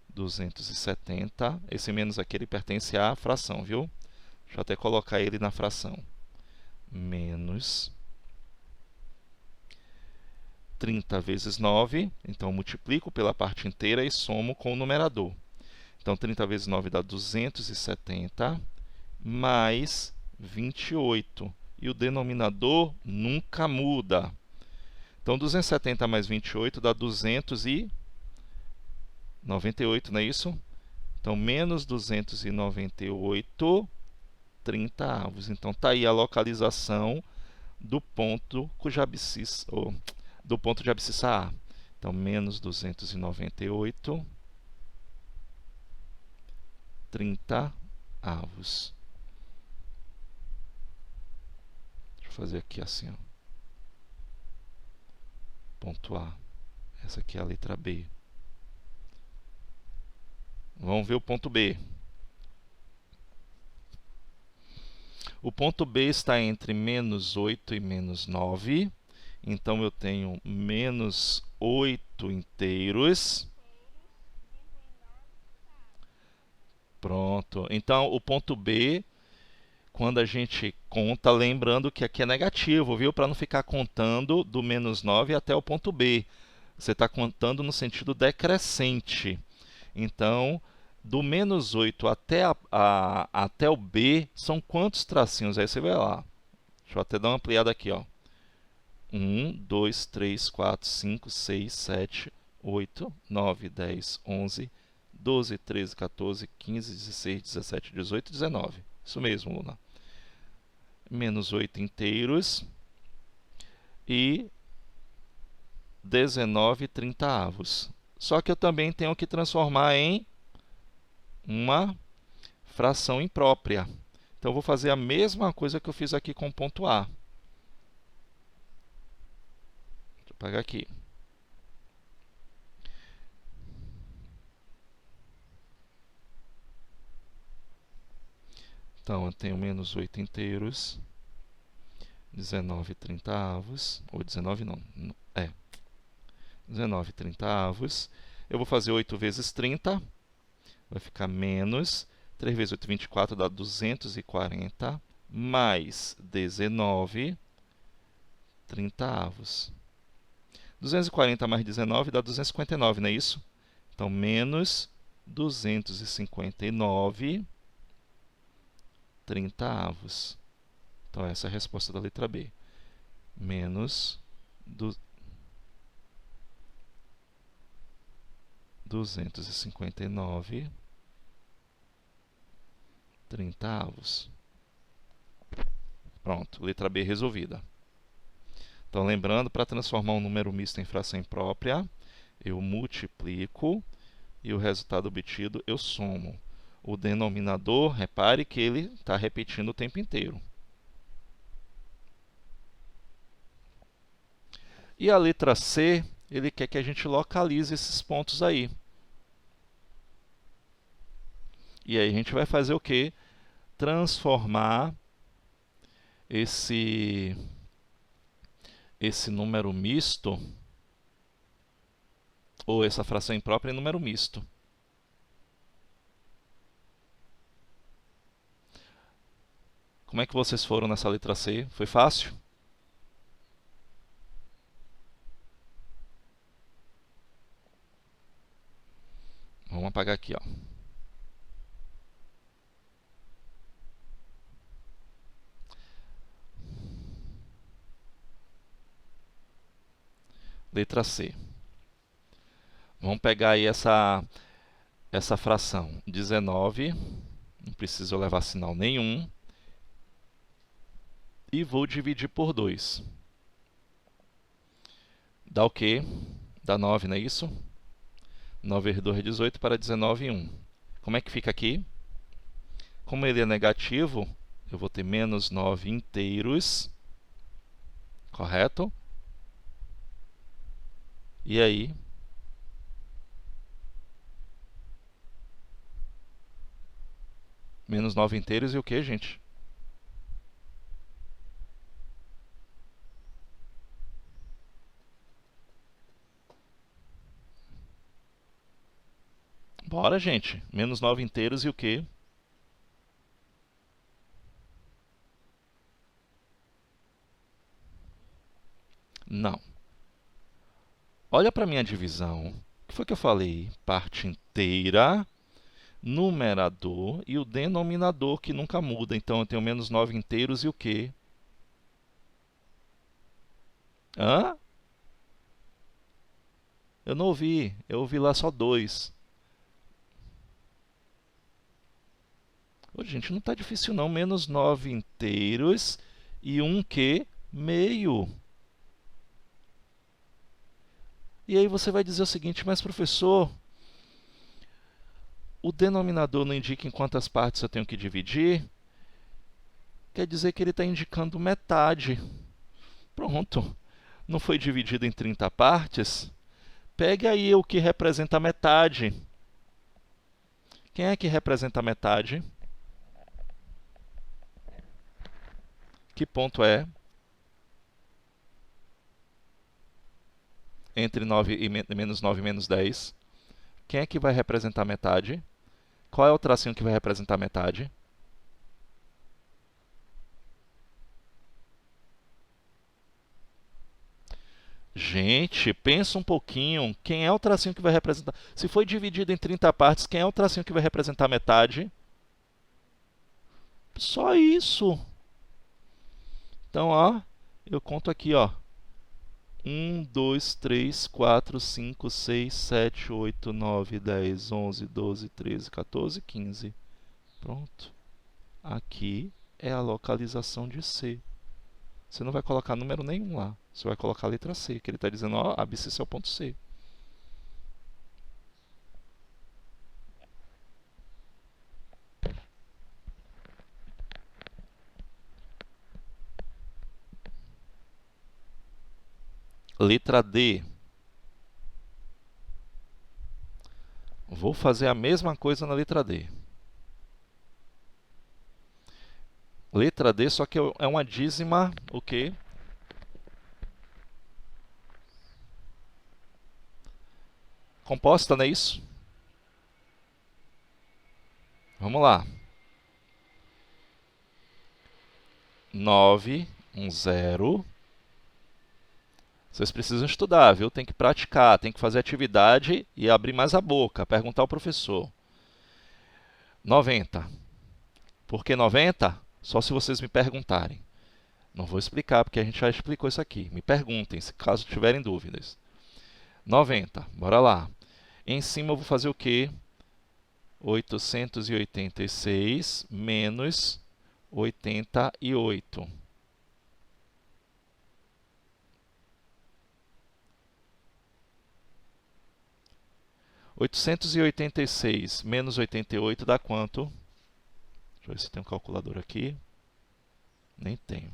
270. Esse menos aqui ele pertence à fração, viu? Deixa eu até colocar ele na fração. Menos 30 vezes 9, então multiplico pela parte inteira e somo com o numerador. Então, 30 vezes 9 dá 270, mais 28. E o denominador nunca muda. Então, 270 mais 28 dá 298, não é isso? Então, menos 298/30. Então, está aí a localização do ponto cuja abscissa, do ponto de abscissa A. Então, menos 298/30. Deixa eu fazer aqui assim, ó. Ponto A. Essa aqui é a letra B. Vamos ver o ponto B. O ponto B está entre menos 8 e menos 9. Então, eu tenho menos 8 inteiros. Pronto. Então, o ponto B, quando a gente conta, lembrando que aqui é negativo, viu? Para não ficar contando do menos 9 até o ponto B. Você está contando no sentido decrescente. Então, do menos 8 até o B, são quantos tracinhos? Aí você vai lá. Deixa eu até dar uma ampliada aqui, ó. 1, 2, 3, 4, 5, 6, 7, 8, 9, 10, 11, 12, 13, 14, 15, 16, 17, 18, 19. Isso mesmo, Luna. Menos 8 inteiros e 19/30. Só que eu também tenho que transformar em uma fração imprópria. Então, eu vou fazer a mesma coisa que eu fiz aqui com o ponto A. apagar aqui. Então, eu tenho menos 8 inteiros, 19 trintaavos, ou 19 não, 19 trintaavos. Eu vou fazer 8 vezes 30, vai ficar menos 3 vezes 8, 24, dá 240, mais 19 trintaavos. 240 mais 19 dá 259, não é isso? Então, menos 259 trintaavos. Então, essa é a resposta da letra B. Menos 259 trintaavos. Pronto, letra B resolvida. Então, lembrando, para transformar um número misto em fração imprópria, eu multiplico e o resultado obtido eu somo. O denominador, repare que ele está repetindo o tempo inteiro. E a letra C, ele quer que a gente localize esses pontos aí. E aí a gente vai fazer o quê? Transformar esse número misto, ou essa fração imprópria, em número misto. Como é que vocês foram nessa letra C? Foi fácil? Vamos apagar aqui, ó. Letra C. Vamos pegar aí essa fração. 19, não preciso levar sinal nenhum. E vou dividir por 2. Dá o quê? Dá 9, não é isso? 9 vezes 2 é 18 para 19 e 1. Como é que fica aqui? Como ele é negativo, eu vou ter menos 9 inteiros. Correto? E aí? Menos 9 inteiros e o que, gente? Bora, gente. Menos 9 inteiros e o que? Não. Olha para a minha divisão. O que foi que eu falei? Parte inteira, numerador e o denominador, que nunca muda. Então, eu tenho menos 9 inteiros e o quê? Hã? Eu não ouvi. Eu ouvi lá só 2. Ô, gente, não está difícil não. Menos 9 inteiros e um quê? Meio. E aí você vai dizer o seguinte, mas professor, o denominador não indica em quantas partes eu tenho que dividir? Quer dizer que ele está indicando metade. Pronto. Não foi dividido em 30 partes? Pegue aí o que representa a metade. Quem é que representa a metade? Que ponto é? Entre 9 e menos 9 e menos 10. Quem é que vai representar a metade? Qual é o tracinho que vai representar a metade? Gente, pensa um pouquinho. Quem é o tracinho que vai representar? Se foi dividido em 30 partes, quem é o tracinho que vai representar a metade? Só isso. Então, ó, eu conto aqui, ó. 1, 2, 3, 4, 5, 6, 7, 8, 9, 10, 11, 12, 13, 14, 15. Pronto. Aqui é a localização de C. Você não vai colocar número nenhum lá. Você vai colocar a letra C, que ele está dizendo, ó, abscissa é o ponto C. Letra D. Vou fazer a mesma coisa na letra D. Letra D, só que é uma dízima, o quê? Composta, não é isso? Vamos lá. 9, 0. Vocês precisam estudar, viu? Tem que praticar, tem que fazer atividade e abrir mais a boca, perguntar ao professor. 90. Por que 90? Só se vocês me perguntarem. Não vou explicar, porque a gente já explicou isso aqui. Me perguntem, se caso tiverem dúvidas. 90, bora lá. Em cima eu vou fazer o quê? 886 menos 88. 886 menos 88 dá quanto? Deixa eu ver se tem um calculador aqui. Nem tenho.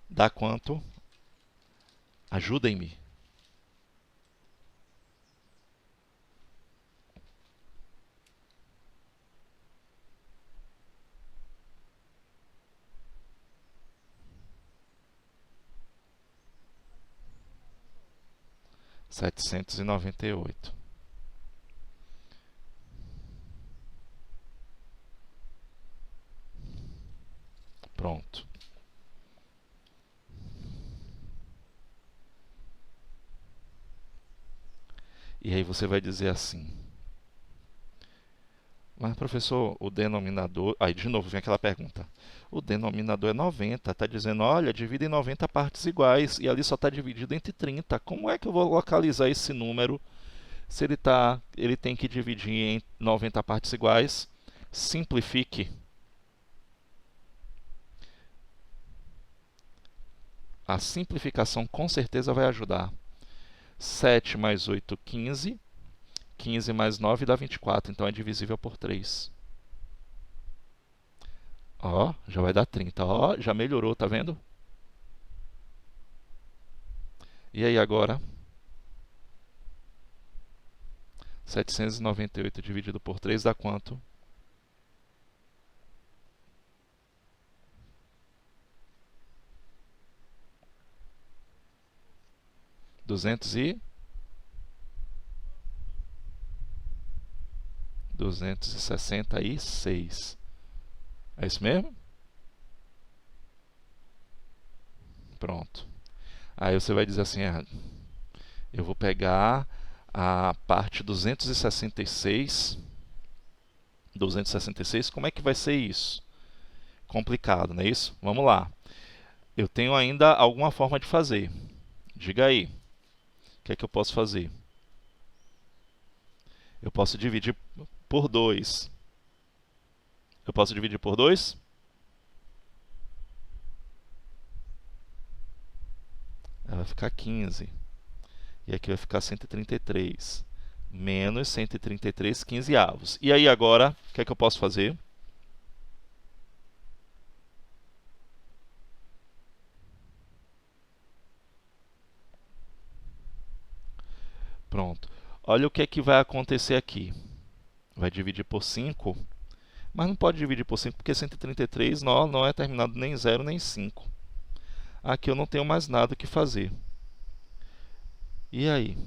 Dá quanto? Ajudem-me. Setecentos e noventa e oito. Pronto. E aí você vai dizer assim: mas professor, o denominador... Aí de novo vem aquela pergunta. O denominador é 90. Está dizendo, olha, divide em 90 partes iguais. E ali só está dividido entre 30. Como é que eu vou localizar esse número se ele tem que dividir em 90 partes iguais? Simplifique. A simplificação com certeza vai ajudar. 7 mais 8, 15. 15 mais 9 dá 24, então é divisível por 3. Ó, já vai dar 30. Ó, já melhorou, tá vendo? E aí agora? 798 dividido por 3 dá quanto? 266. É isso mesmo? Pronto. Aí você vai dizer assim, eu vou pegar a parte 266. 266, como é que vai ser isso? Complicado, não é isso? Vamos lá. Eu tenho ainda alguma forma de fazer. Diga aí. O que é que eu posso fazer? Eu posso dividir por 2. Eu posso dividir por 2? Ela vai ficar 15. E aqui vai ficar 133. Menos 133 quinzeavos. E aí agora, o que é que eu posso fazer? Pronto. Olha o que é que vai acontecer aqui. Vai dividir por 5, mas não pode dividir por 5 porque 133 não é terminado nem 0 nem 5. Aqui eu não tenho mais nada que fazer. E aí?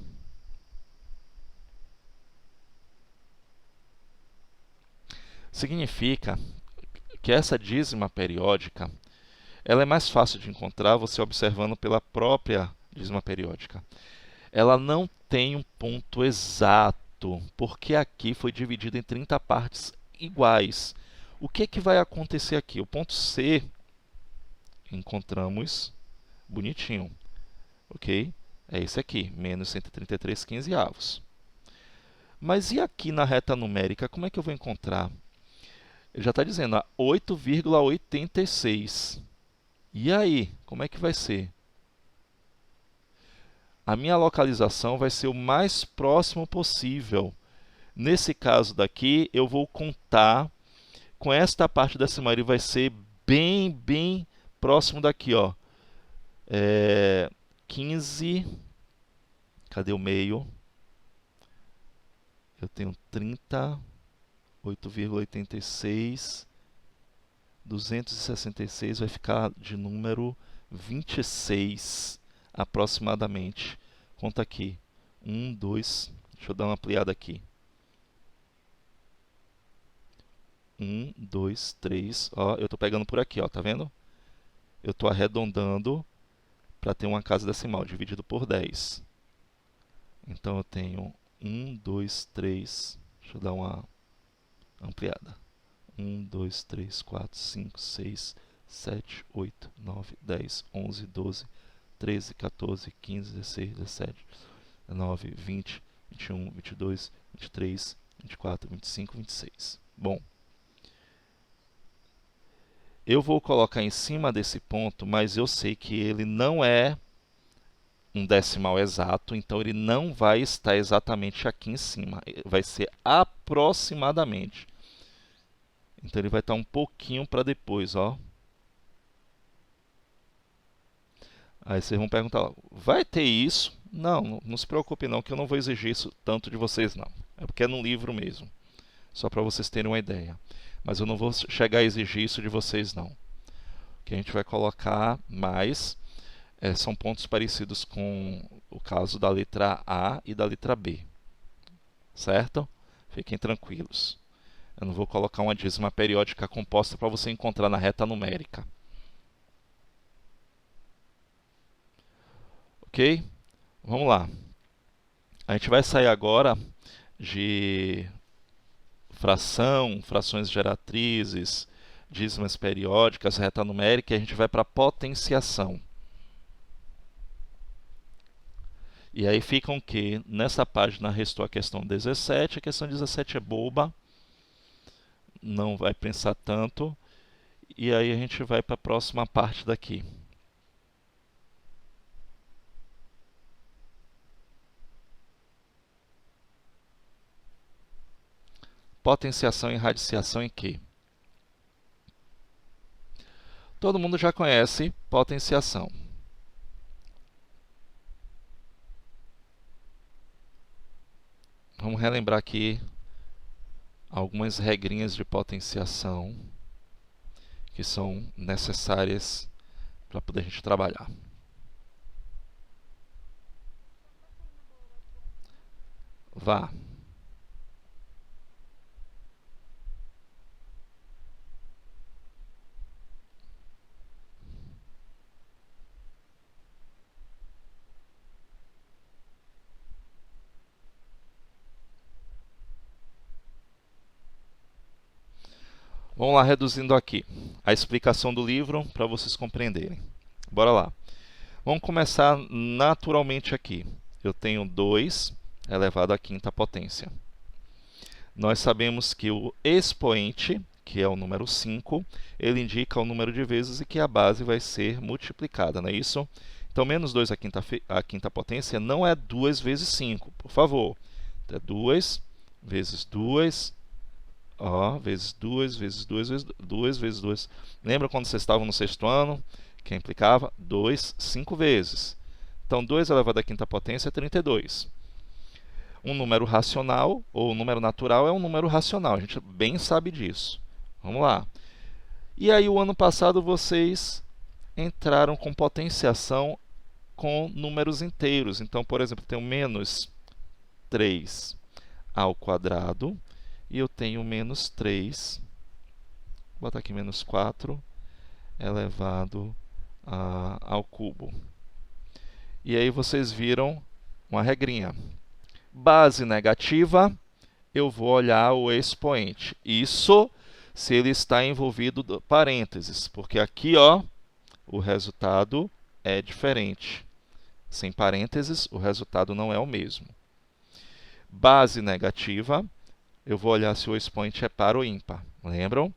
Significa que essa dízima periódica ela é mais fácil de encontrar você observando pela própria dízima periódica. Ela não tem um ponto exato, porque aqui foi dividido em 30 partes iguais. O que é que vai acontecer aqui? O ponto C, encontramos bonitinho, ok? É esse aqui, menos 133 quinzeavos. Mas e aqui na reta numérica, como é que eu vou encontrar? Ele já está dizendo 8,86. E aí, como é que vai ser? A minha localização vai ser o mais próximo possível. Nesse caso daqui, eu vou contar com esta parte decimal, ele vai ser bem próximo daqui, ó. 15, cadê o meio? Eu tenho 30, 8,86, 266 vai ficar de número 26, aproximadamente. Conta aqui. 1, 2, deixa eu dar uma ampliada aqui. 1, 2, 3, ó, eu estou pegando por aqui, ó, tá vendo? Eu estou arredondando para ter uma casa decimal, dividido por 10. Então eu tenho 1, 2, 3, deixa eu dar uma ampliada. 1, 2, 3, 4, 5, 6, 7, 8, 9, 10, 11, 12, 13, 14, 15, 16, 17, 19, 20, 21, 22, 23, 24, 25, 26. Bom, eu vou colocar em cima desse ponto, mas eu sei que ele não é um decimal exato, então ele não vai estar exatamente aqui em cima. Vai ser aproximadamente. Então ele vai estar um pouquinho para depois, ó. Aí vocês vão perguntar, ó, vai ter isso? Não, não se preocupe não, que eu não vou exigir isso tanto de vocês não. É porque é no livro mesmo, só para vocês terem uma ideia. Mas eu não vou chegar a exigir isso de vocês não. O que a gente vai colocar mais são pontos parecidos com o caso da letra A e da letra B. Certo? Fiquem tranquilos. Eu não vou colocar uma dízima periódica composta para você encontrar na reta numérica. Ok? Vamos lá. A gente vai sair agora de fração, frações geratrizes, dízimas periódicas, reta numérica, e a gente vai para potenciação. E aí ficam que nessa página restou a questão 17, a questão 17 é boba, não vai pensar tanto, e aí a gente vai para a próxima parte daqui. Potenciação e radiciação em Q. Todo mundo já conhece potenciação. Vamos relembrar aqui algumas regrinhas de potenciação que são necessárias para poder a gente trabalhar. Vá. Vamos lá, reduzindo aqui a explicação do livro para vocês compreenderem. Bora lá. Vamos começar naturalmente aqui. Eu tenho 2 elevado à quinta potência. Nós sabemos que o expoente, que é o número 5, ele indica o número de vezes e que a base vai ser multiplicada, não é isso? Então, menos 2 à quinta potência não é 2 vezes 5, por favor. É 2 vezes 2, ó, vezes 2, vezes 2, vezes 2, vezes 2. Lembra quando vocês estavam no sexto ano? Que implicava 2, 5 vezes. Então, 2 elevado à quinta potência é 32. Um número racional, ou um número natural, é um número racional. A gente bem sabe disso. Vamos lá. E aí, o ano passado, vocês entraram com potenciação com números inteiros. Então, por exemplo, eu tenho menos 3 ao quadrado e eu tenho menos 3, vou botar aqui menos 4 elevado ao cubo. E aí vocês viram uma regrinha. Base negativa, eu vou olhar o expoente. Isso se ele está envolvido do parênteses, porque aqui, ó, o resultado é diferente. Sem parênteses, o resultado não é o mesmo. Base negativa, eu vou olhar se o expoente é par ou ímpar. Lembram?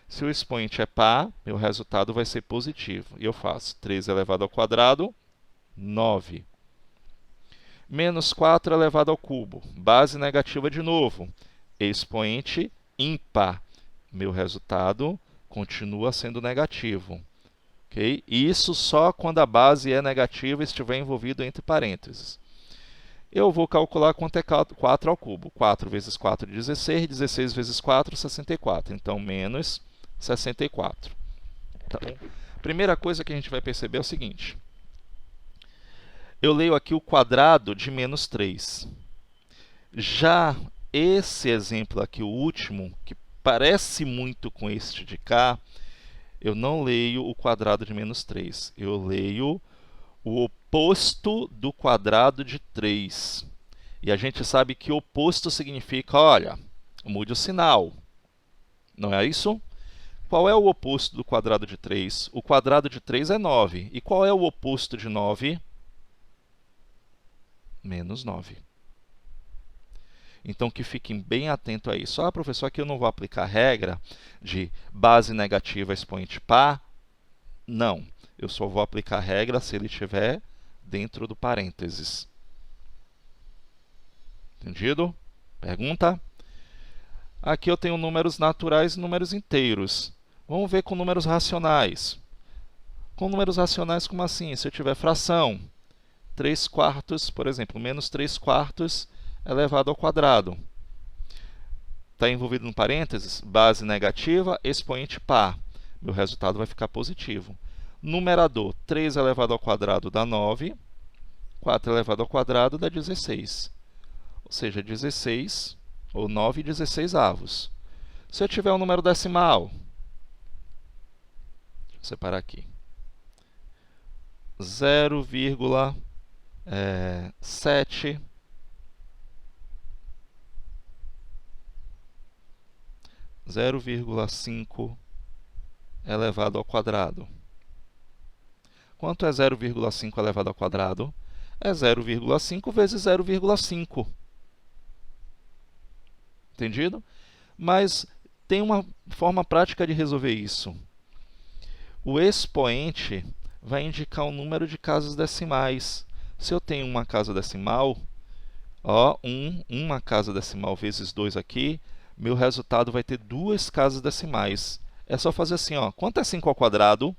Se o expoente é par, meu resultado vai ser positivo. E eu faço 3 elevado ao quadrado, 9. Menos 4 elevado ao cubo. Base negativa de novo. Expoente ímpar. Meu resultado continua sendo negativo. Okay? Isso só quando a base é negativa e estiver envolvido entre parênteses. Eu vou calcular quanto é 4 ao cubo. 4 vezes 4 é 16, 16 vezes 4 é 64. Então, menos 64. Então, a primeira coisa que a gente vai perceber é o seguinte. Eu leio aqui o quadrado de menos 3. Já esse exemplo aqui, o último, que parece muito com este de cá, eu não leio o quadrado de menos 3. Eu leio o oposto do quadrado de 3. E a gente sabe que oposto significa, olha, mude o sinal. Não é isso? Qual é o oposto do quadrado de 3? O quadrado de 3 é 9. E qual é o oposto de 9? Menos 9. Então, que fiquem bem atentos a isso. Ah, professor, aqui eu não vou aplicar a regra de base negativa expoente par. Não, eu só vou aplicar a regra se ele estiver dentro do parênteses. Entendido? Pergunta? Aqui eu tenho números naturais e números inteiros. Vamos ver com números racionais. Com números racionais, como assim? Se eu tiver fração, 3 quartos, por exemplo, menos 3 quartos elevado ao quadrado. Está envolvido no parênteses? Base negativa, expoente par. Meu resultado vai ficar positivo. Numerador, 3 elevado ao quadrado dá 9. 4 elevado ao quadrado dá 16. Ou seja, 16, ou 9/16. Se eu tiver um número decimal, deixa eu separar aqui, 0,7 0,5 elevado ao quadrado. Quanto é 0,5 elevado ao quadrado? É 0,5 vezes 0,5. Entendido? Mas tem uma forma prática de resolver isso. O expoente vai indicar o número de casas decimais. Se eu tenho uma casa decimal, uma casa decimal vezes 2 aqui, meu resultado vai ter 2 casas decimais. É só fazer assim, quanto é 5 ao quadrado?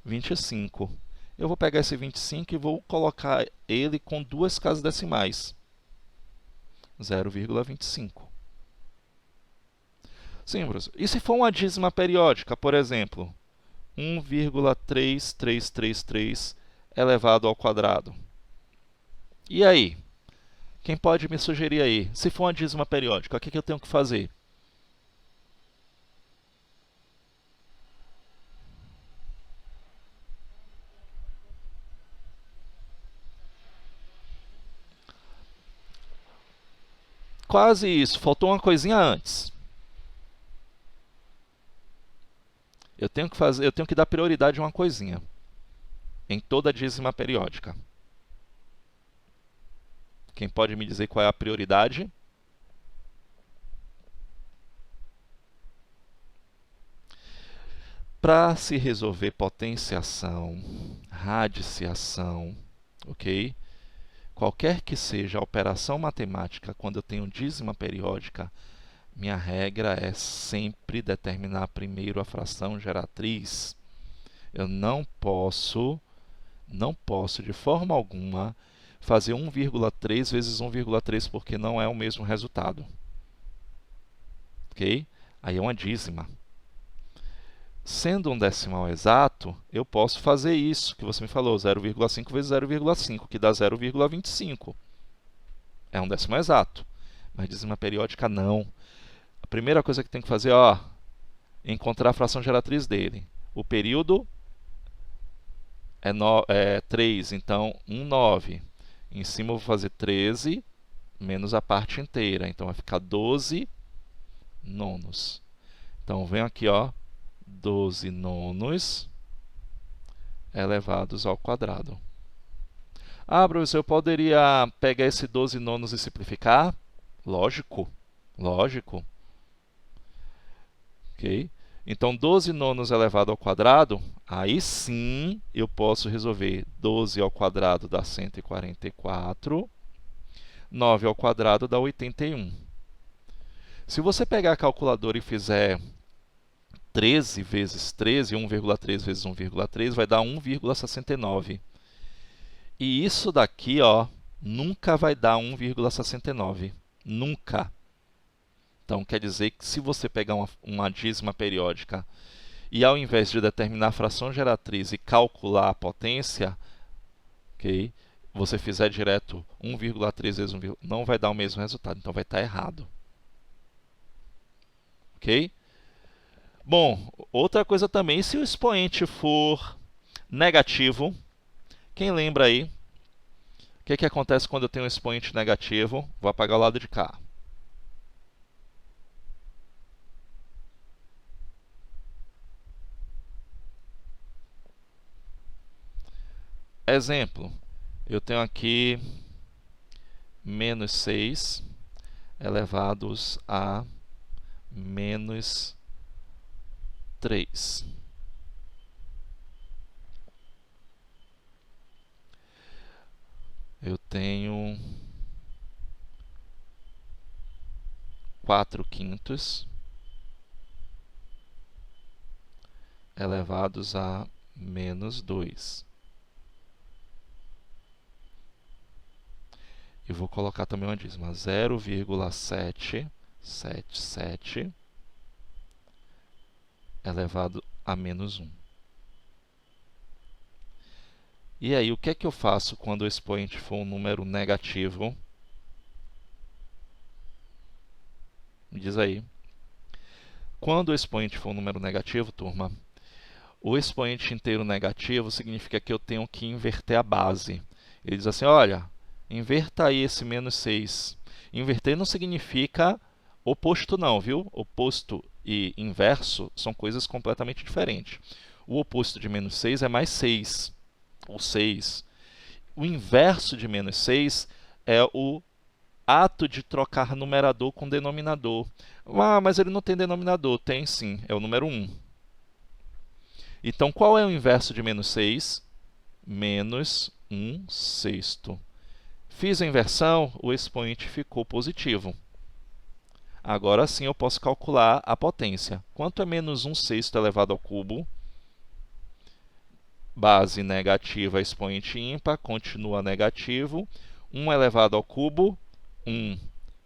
25. Eu vou pegar esse 25 e vou colocar ele com 2 casas decimais. 0,25. Sim, professor. E se for uma dízima periódica, por exemplo, 1,3333 elevado ao quadrado? E aí? Quem pode me sugerir aí? Se for uma dízima periódica, o que eu tenho que fazer? Quase isso. Faltou uma coisinha antes. Eu tenho que dar prioridade a uma coisinha em toda dízima periódica. Quem pode me dizer qual é a prioridade? Para se resolver potenciação, radiciação, ok? Qualquer que seja a operação matemática, quando eu tenho dízima periódica, minha regra é sempre determinar primeiro a fração geratriz. Eu não posso de forma alguma fazer 1,3 vezes 1,3 porque não é o mesmo resultado. Ok? Aí é uma dízima. Sendo um decimal exato, eu posso fazer isso que você me falou, 0,5 vezes 0,5, que dá 0,25. É um décimo exato, mas dízima periódica não. A primeira coisa que tem que fazer é encontrar a fração geratriz dele. O período é 3, então 9. Em cima eu vou fazer 13 menos a parte inteira, então vai ficar 12 nonos. Então venho aqui, 12 nonos elevados ao quadrado. Professor, eu poderia pegar esse 12 nonos e simplificar? Lógico, lógico. Ok? Então, 12 nonos elevado ao quadrado, aí sim eu posso resolver 12 ao quadrado dá 144, 9 ao quadrado dá 81. Se você pegar a calculadora e fizer 13 vezes 13, 1,3 vezes 1,3 vai dar 1,69. E isso daqui, ó, nunca vai dar 1,69. Nunca. Então, quer dizer que se você pegar uma dízima periódica e ao invés de determinar a fração geratriz e calcular a potência, okay, você fizer direto 1,3 vezes 1, não vai dar o mesmo resultado, então vai estar errado. Ok? Bom, outra coisa também, se o expoente for negativo, quem lembra aí? O que acontece quando eu tenho um expoente negativo? Vou apagar o lado de cá. Exemplo, eu tenho aqui menos 6 elevados a menos 3. Eu tenho 4/5 elevados a menos 2. E vou colocar também uma dízima, 0,777 elevado a menos 1. E aí, o que é que eu faço quando o expoente for um número negativo? Me diz aí. Quando o expoente for um número negativo, turma, o expoente inteiro negativo significa que eu tenho que inverter a base. Ele diz assim, olha, inverta aí esse menos 6. Inverter não significa oposto não, viu? Oposto e inverso são coisas completamente diferentes. O oposto de menos 6 é mais 6, ou 6. O inverso de menos 6 é o ato de trocar numerador com denominador. Ah, mas ele não tem denominador. Tem sim, é o número 1. Então, qual é o inverso de menos 6? Menos 1/6. Fiz a inversão, o expoente ficou positivo. Agora sim eu posso calcular a potência. Quanto é menos 1/6 elevado ao cubo? Base negativa, expoente ímpar, continua negativo. 1 elevado ao cubo, 1.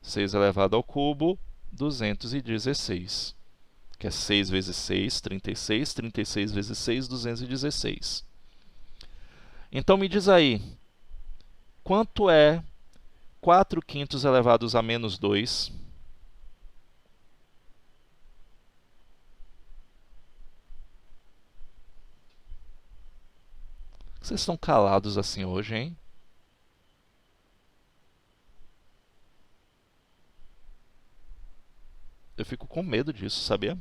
6 elevado ao cubo, 216. Que é 6 vezes 6, 36. 36 vezes 6, 216. Então me diz aí, quanto é 4/5 elevados a menos 2? Vocês estão calados assim hoje, hein? Eu fico com medo disso, sabia?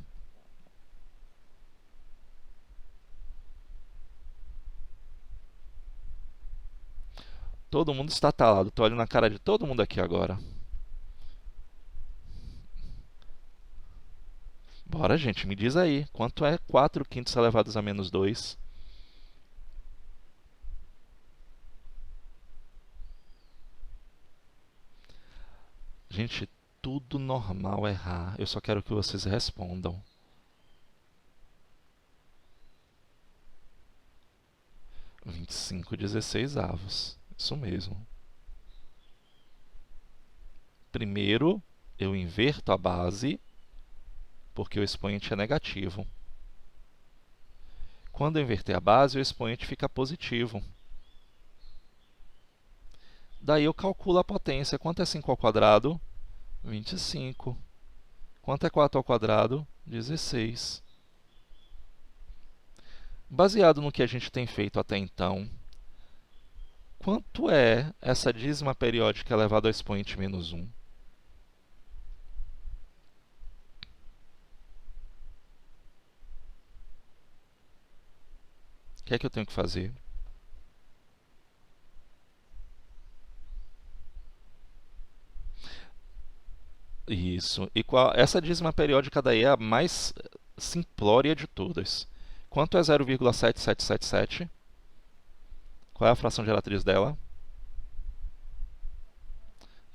Todo mundo está calado. Estou olhando na cara de todo mundo aqui agora. Bora, gente, me diz aí. Quanto é 4/5 elevados a menos 2? Gente, tudo normal errar. Eu só quero que vocês respondam. 25/16. Isso mesmo. Primeiro, eu inverto a base, porque o expoente é negativo. Quando eu inverter a base, o expoente fica positivo. Daí eu calculo a potência. Quanto é 5 ao quadrado? 25. Quanto é 4 ao quadrado? 16. Baseado no que a gente tem feito até então, quanto é essa dízima periódica elevada ao expoente menos 1? O que é que eu tenho que fazer? Isso. E essa dízima periódica daí é a mais simplória de todas. Quanto é 0,7777? Qual é a fração geratriz dela?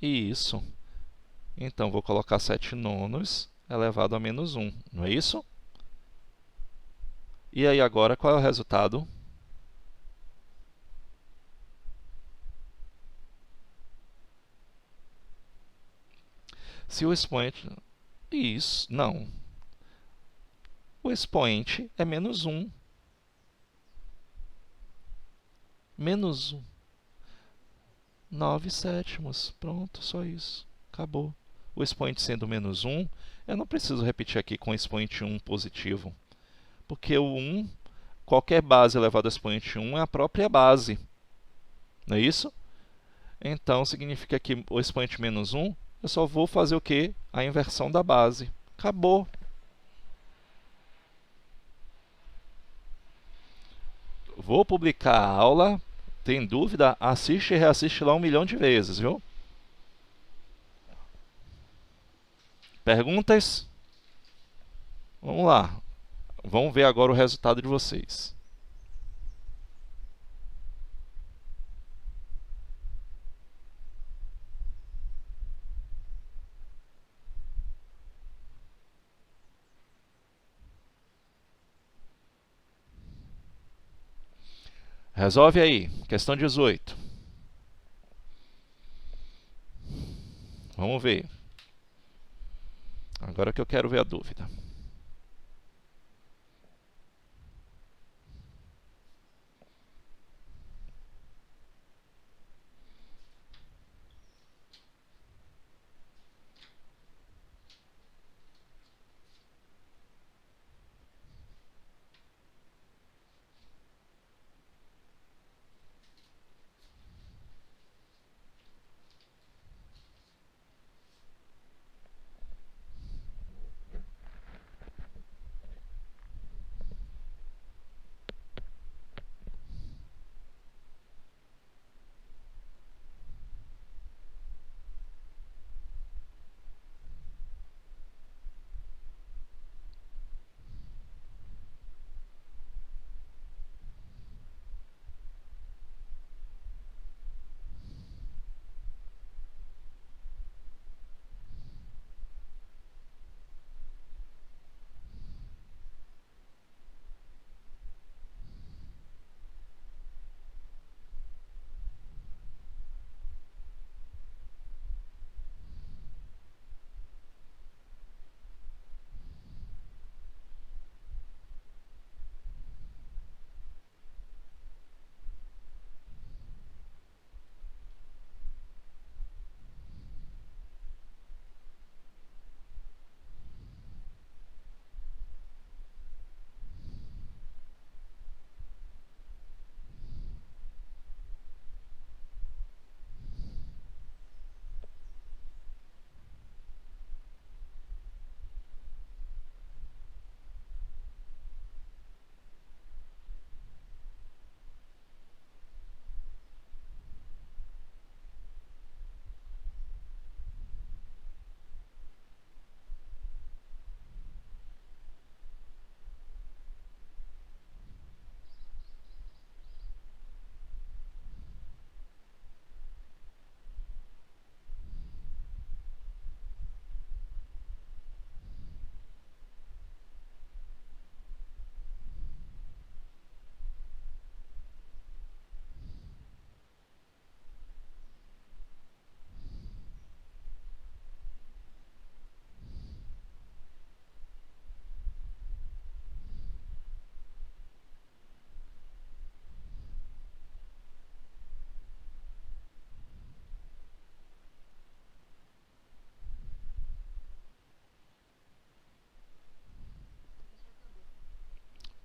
Isso. Então, vou colocar 7 nonos elevado a menos 1. Não é isso? E aí agora, qual é o resultado? Se o expoente... Isso, não. O expoente é menos 1. Menos 1. 9 sétimos. Pronto, só isso. Acabou. O expoente sendo menos 1, eu não preciso repetir aqui com o expoente 1 positivo. Porque o 1, qualquer base elevada ao expoente 1 é a própria base. Não é isso? Então, significa que o expoente menos 1, eu só vou fazer o quê? A inversão da base. Acabou. Vou publicar a aula. Tem dúvida? Assiste e reassiste lá 1 milhão de vezes, viu? Perguntas? Vamos lá. Vamos ver agora o resultado de vocês. Resolve aí. Questão 18. Vamos ver. Agora que eu quero ver a dúvida.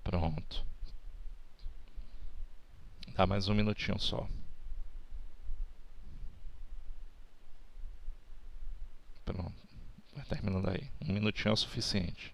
Pronto. Dá mais um minutinho só. Pronto. Vai terminando aí. 1 minutinho é o suficiente.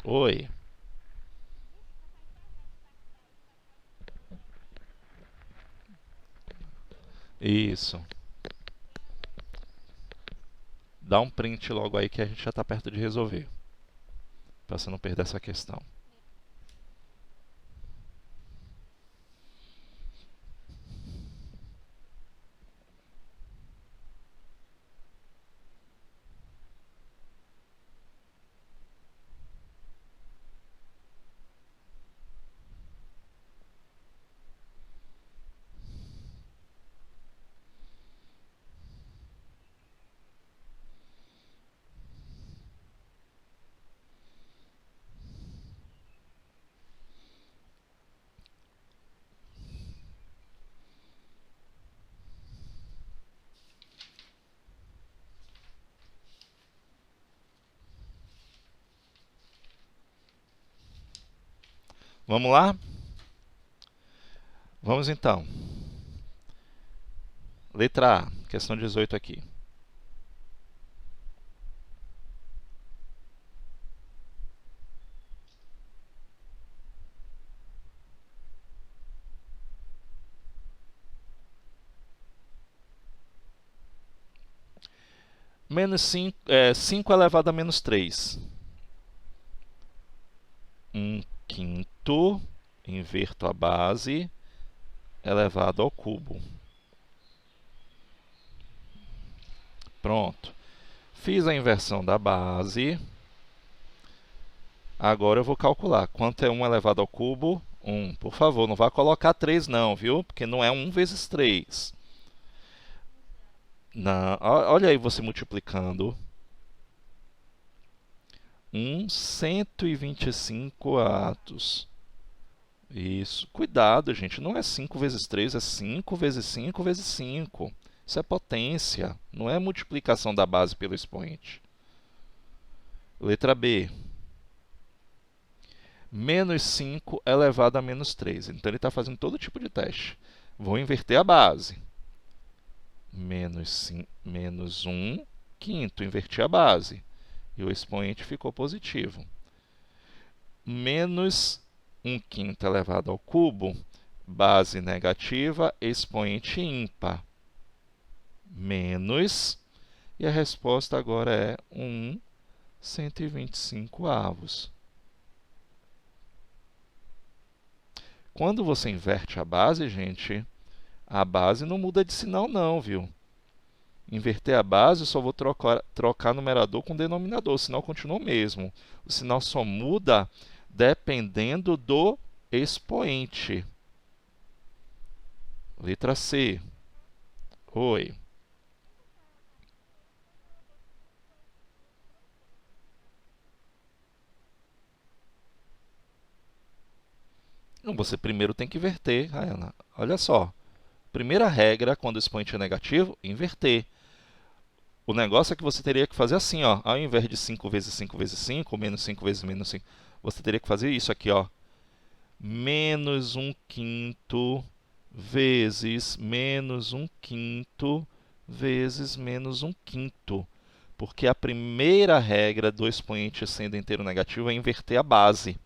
Oi. Isso. Dá um print logo aí que a gente já está perto de resolver, para você não perder essa questão. Vamos lá? Vamos então. Letra A, questão 18 aqui. Menos 5 elevado a menos 3. 1/5, inverto a base, elevado ao cubo. Pronto. Fiz a inversão da base. Agora eu vou calcular. Quanto é 1 elevado ao cubo? 1. Por favor, não vá colocar 3 não, viu? Porque não é 1 vezes 3. Não, olha aí você multiplicando. 125 atos. Isso. Cuidado, gente. Não é 5 vezes 3, é 5 vezes 5 vezes 5. Isso é potência. Não é multiplicação da base pelo expoente. Letra B. Menos 5 elevado a menos 3. Então, ele está fazendo todo tipo de teste. Vou inverter a base. Menos 1/5. Inverti a base. E o expoente ficou positivo. Menos 1/5 elevado ao cubo, base negativa, expoente ímpar. Menos, e a resposta agora é 1/125 avos. Quando você inverte a base, gente, a base não muda de sinal não, viu? Inverter a base, eu só vou trocar numerador com denominador, o sinal continua o mesmo. O sinal só muda dependendo do expoente. Letra C. Oi. Então, você primeiro tem que inverter, Raela. Olha só. Primeira regra, quando o expoente é negativo, inverter. O negócio é que você teria que fazer assim, ó. Ao invés de 5 vezes 5 vezes 5, ou menos 5 vezes menos 5, você teria que fazer isso aqui, ó. Menos 1/5 vezes menos 1/5 vezes menos 1/5. Porque a primeira regra do expoente sendo inteiro negativo é inverter a base.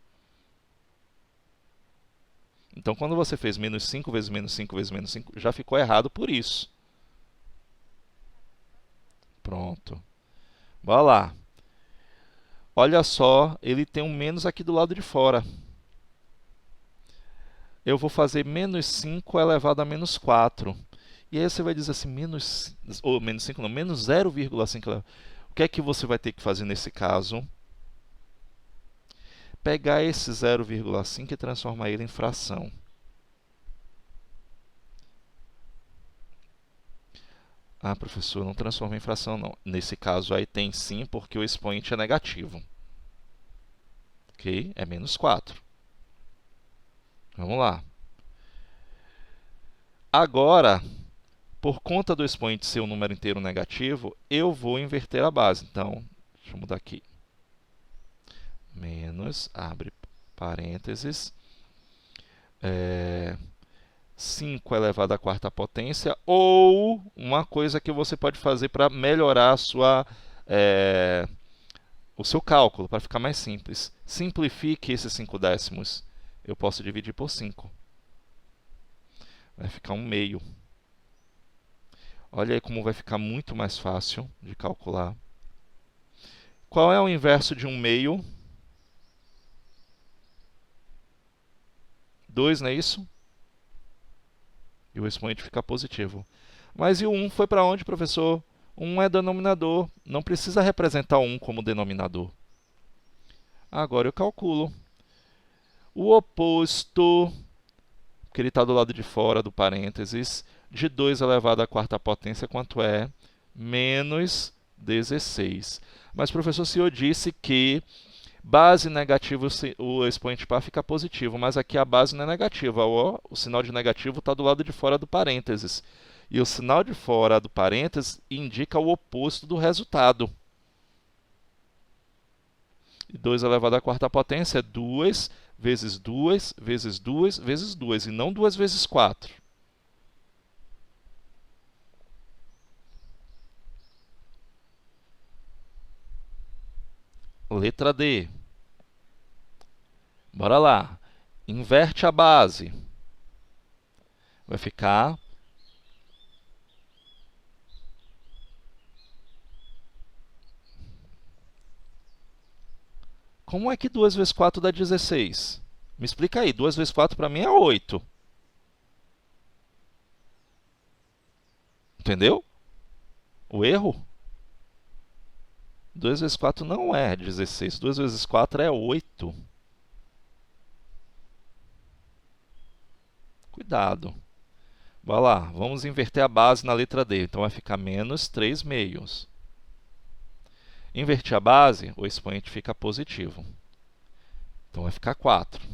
Então, quando você fez menos 5 vezes menos 5 vezes menos 5, já ficou errado por isso. Pronto. Bora lá. Olha só, ele tem um menos aqui do lado de fora. Eu vou fazer menos 5 elevado a menos 4. E aí você vai dizer assim, menos 5 não, menos 0,5. O que é que você vai ter que fazer nesse caso? Pegar esse 0,5 e transformar ele em fração. Ah, professor, não transforma em fração não. Nesse caso aí tem sim, porque o expoente é negativo. Ok? É menos 4. Vamos lá. Agora, por conta do expoente ser um número inteiro negativo, eu vou inverter a base. Então, deixa eu mudar aqui. Menos, abre parênteses, 5 elevado à quarta potência, ou uma coisa que você pode fazer para melhorar a sua, o seu cálculo, para ficar mais simples. Simplifique esses 5 décimos. Eu posso dividir por 5. Vai ficar 1/2. Olha aí como vai ficar muito mais fácil de calcular. Qual é o inverso de 1/2? 2, não é isso? E o expoente fica positivo. Mas e o 1 foi para onde, professor? 1 é denominador. Não precisa representar o 1 como denominador. Agora eu calculo. O oposto, porque ele está do lado de fora do parênteses, de 2 elevado à quarta potência, quanto é? Menos 16. Mas, professor, o senhor disse que base negativa, o expoente par fica positivo, mas aqui a base não é negativa. O sinal de negativo está do lado de fora do parênteses. E o sinal de fora do parênteses indica o oposto do resultado. E 2 elevado à quarta potência é 2 vezes 2 vezes 2 vezes 2, e não 2 vezes 4. Letra D. Bora lá. Inverte a base. Vai ficar... Como é que 2 vezes 4 dá 16? Me explica aí. 2 vezes 4 para mim é 8. Entendeu? O erro? 2 vezes 4 não é 16. 2 vezes 4 é 8. Cuidado. Vai lá, vamos inverter a base na letra D. Então vai ficar menos 3 meios. Invertir a base, o expoente fica positivo. Então vai ficar 4.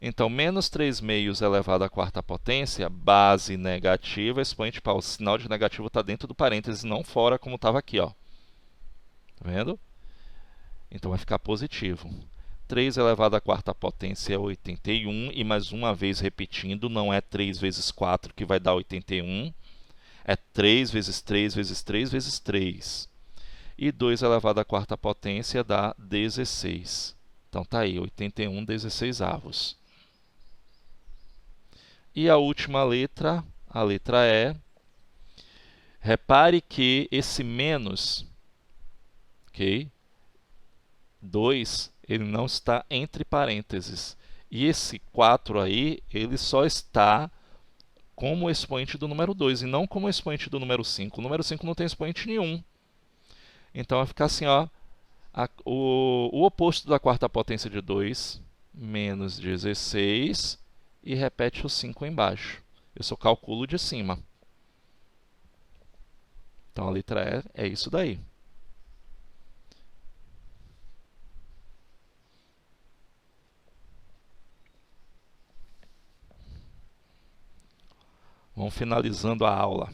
Então, menos 3 meios elevado à quarta potência, base negativa, expoente par. O sinal de negativo está dentro do parênteses, não fora, como estava aqui. Ó. Tá vendo? Então vai ficar positivo. 3 elevado à quarta potência é 81, e mais uma vez repetindo, não é 3 vezes 4 que vai dar 81, é 3 vezes 3 vezes 3 vezes 3. E 2 elevado à quarta potência dá 16. Então tá aí, 81 16avos. E a última letra, a letra E. Repare que esse menos, ok? 2, ele não está entre parênteses. E esse 4 aí, ele só está como expoente do número 2 e não como expoente do número 5. O número 5 não tem expoente nenhum. Então vai ficar assim, ó, o oposto da quarta potência de 2, menos 16, e repete o 5 embaixo. Eu só calculo de cima. Então a letra E é isso daí. Vamos finalizando a aula.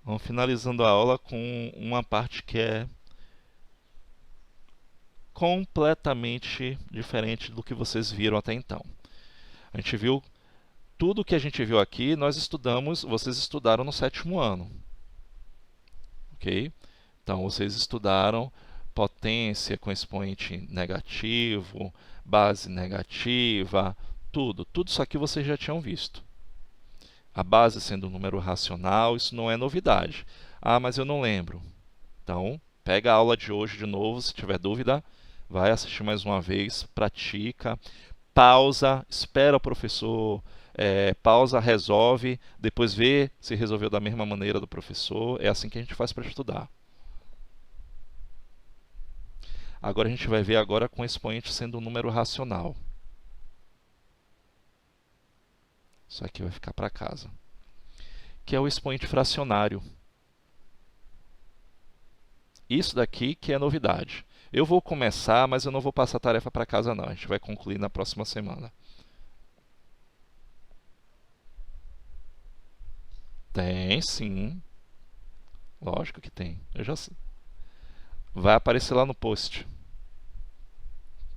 Vamos finalizando a aula com uma parte que é completamente diferente do que vocês viram até então. A gente viu tudo o que a gente viu aqui, nós estudamos, vocês estudaram no 7º ano. Ok? Então, vocês estudaram potência com expoente negativo, base negativa, tudo. Tudo isso aqui vocês já tinham visto. A base sendo um número racional, isso não é novidade. Ah, mas eu não lembro. Então, pega a aula de hoje de novo, se tiver dúvida, vai assistir mais uma vez, pratica, pausa, espera o professor, pausa, resolve, depois vê se resolveu da mesma maneira do professor. É assim que a gente faz para estudar. Agora a gente vai ver agora com expoente sendo um número racional. Isso aqui vai ficar para casa. Que é o expoente fracionário. Isso daqui que é novidade. Eu vou começar, mas eu não vou passar a tarefa para casa não. A gente vai concluir na próxima semana. Tem, sim. Lógico que tem. Eu já sei. Vai aparecer lá no post.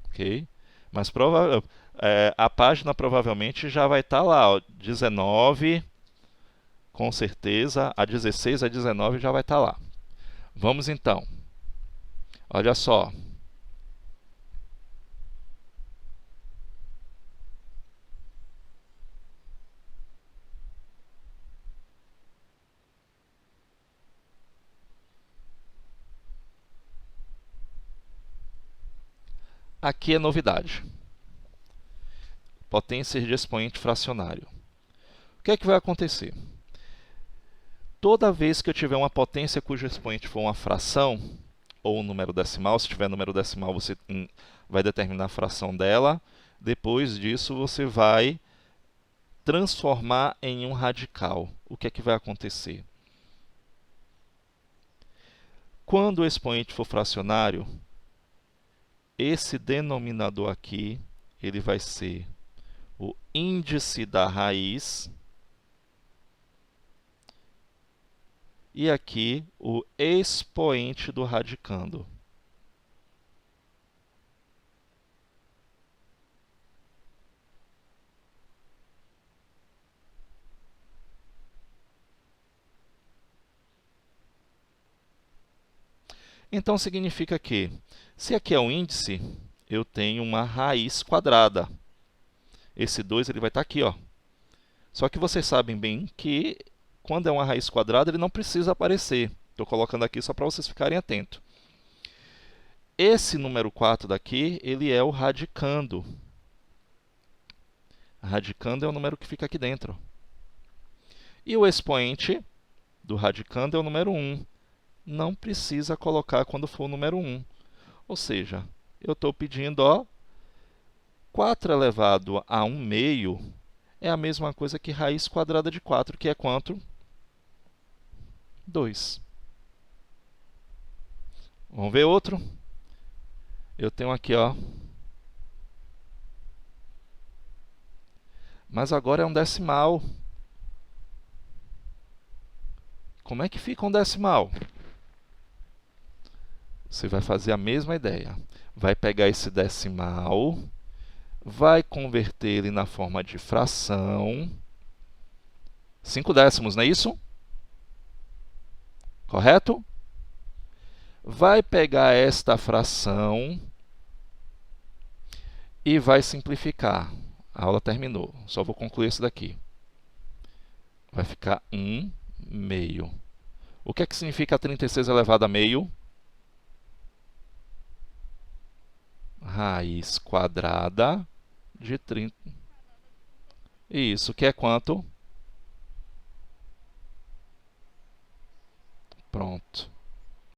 Ok? Mas a página provavelmente já vai estar lá, ó, 19, com certeza, a 16, a 19 já vai estar lá. Vamos então. Olha só. Aqui é novidade. Potências de expoente fracionário. O que é que vai acontecer? Toda vez que eu tiver uma potência cujo expoente for uma fração, ou um número decimal, se tiver número decimal você vai determinar a fração dela, depois disso você vai transformar em um radical. O que é que vai acontecer? Quando o expoente for fracionário, esse denominador aqui, ele vai ser o índice da raiz, e aqui o expoente do radicando. Então significa que, se aqui é um índice, eu tenho uma raiz quadrada. Esse 2 ele vai estar aqui, ó. Só que vocês sabem bem que, quando é uma raiz quadrada, ele não precisa aparecer. Estou colocando aqui só para vocês ficarem atentos. Esse número 4 daqui, ele é o radicando. Radicando é o número que fica aqui dentro. E o expoente do radicando é o número 1. Não precisa colocar quando for o número 1. Ou seja, eu estou pedindo, ó, 4 elevado a 1 meio é a mesma coisa que raiz quadrada de 4, que é quanto? 2. Vamos ver outro? Eu tenho aqui, ó. Mas agora é um decimal. Como é que fica um decimal? Você vai fazer a mesma ideia. Vai pegar esse decimal, vai converter ele na forma de fração. 5 décimos, não é isso? Correto? Vai pegar esta fração e vai simplificar. A aula terminou. Só vou concluir esse daqui. Vai ficar 1 meio. O que é que significa 36 elevado a meio? Raiz quadrada de 30. Isso, que é quanto? Pronto.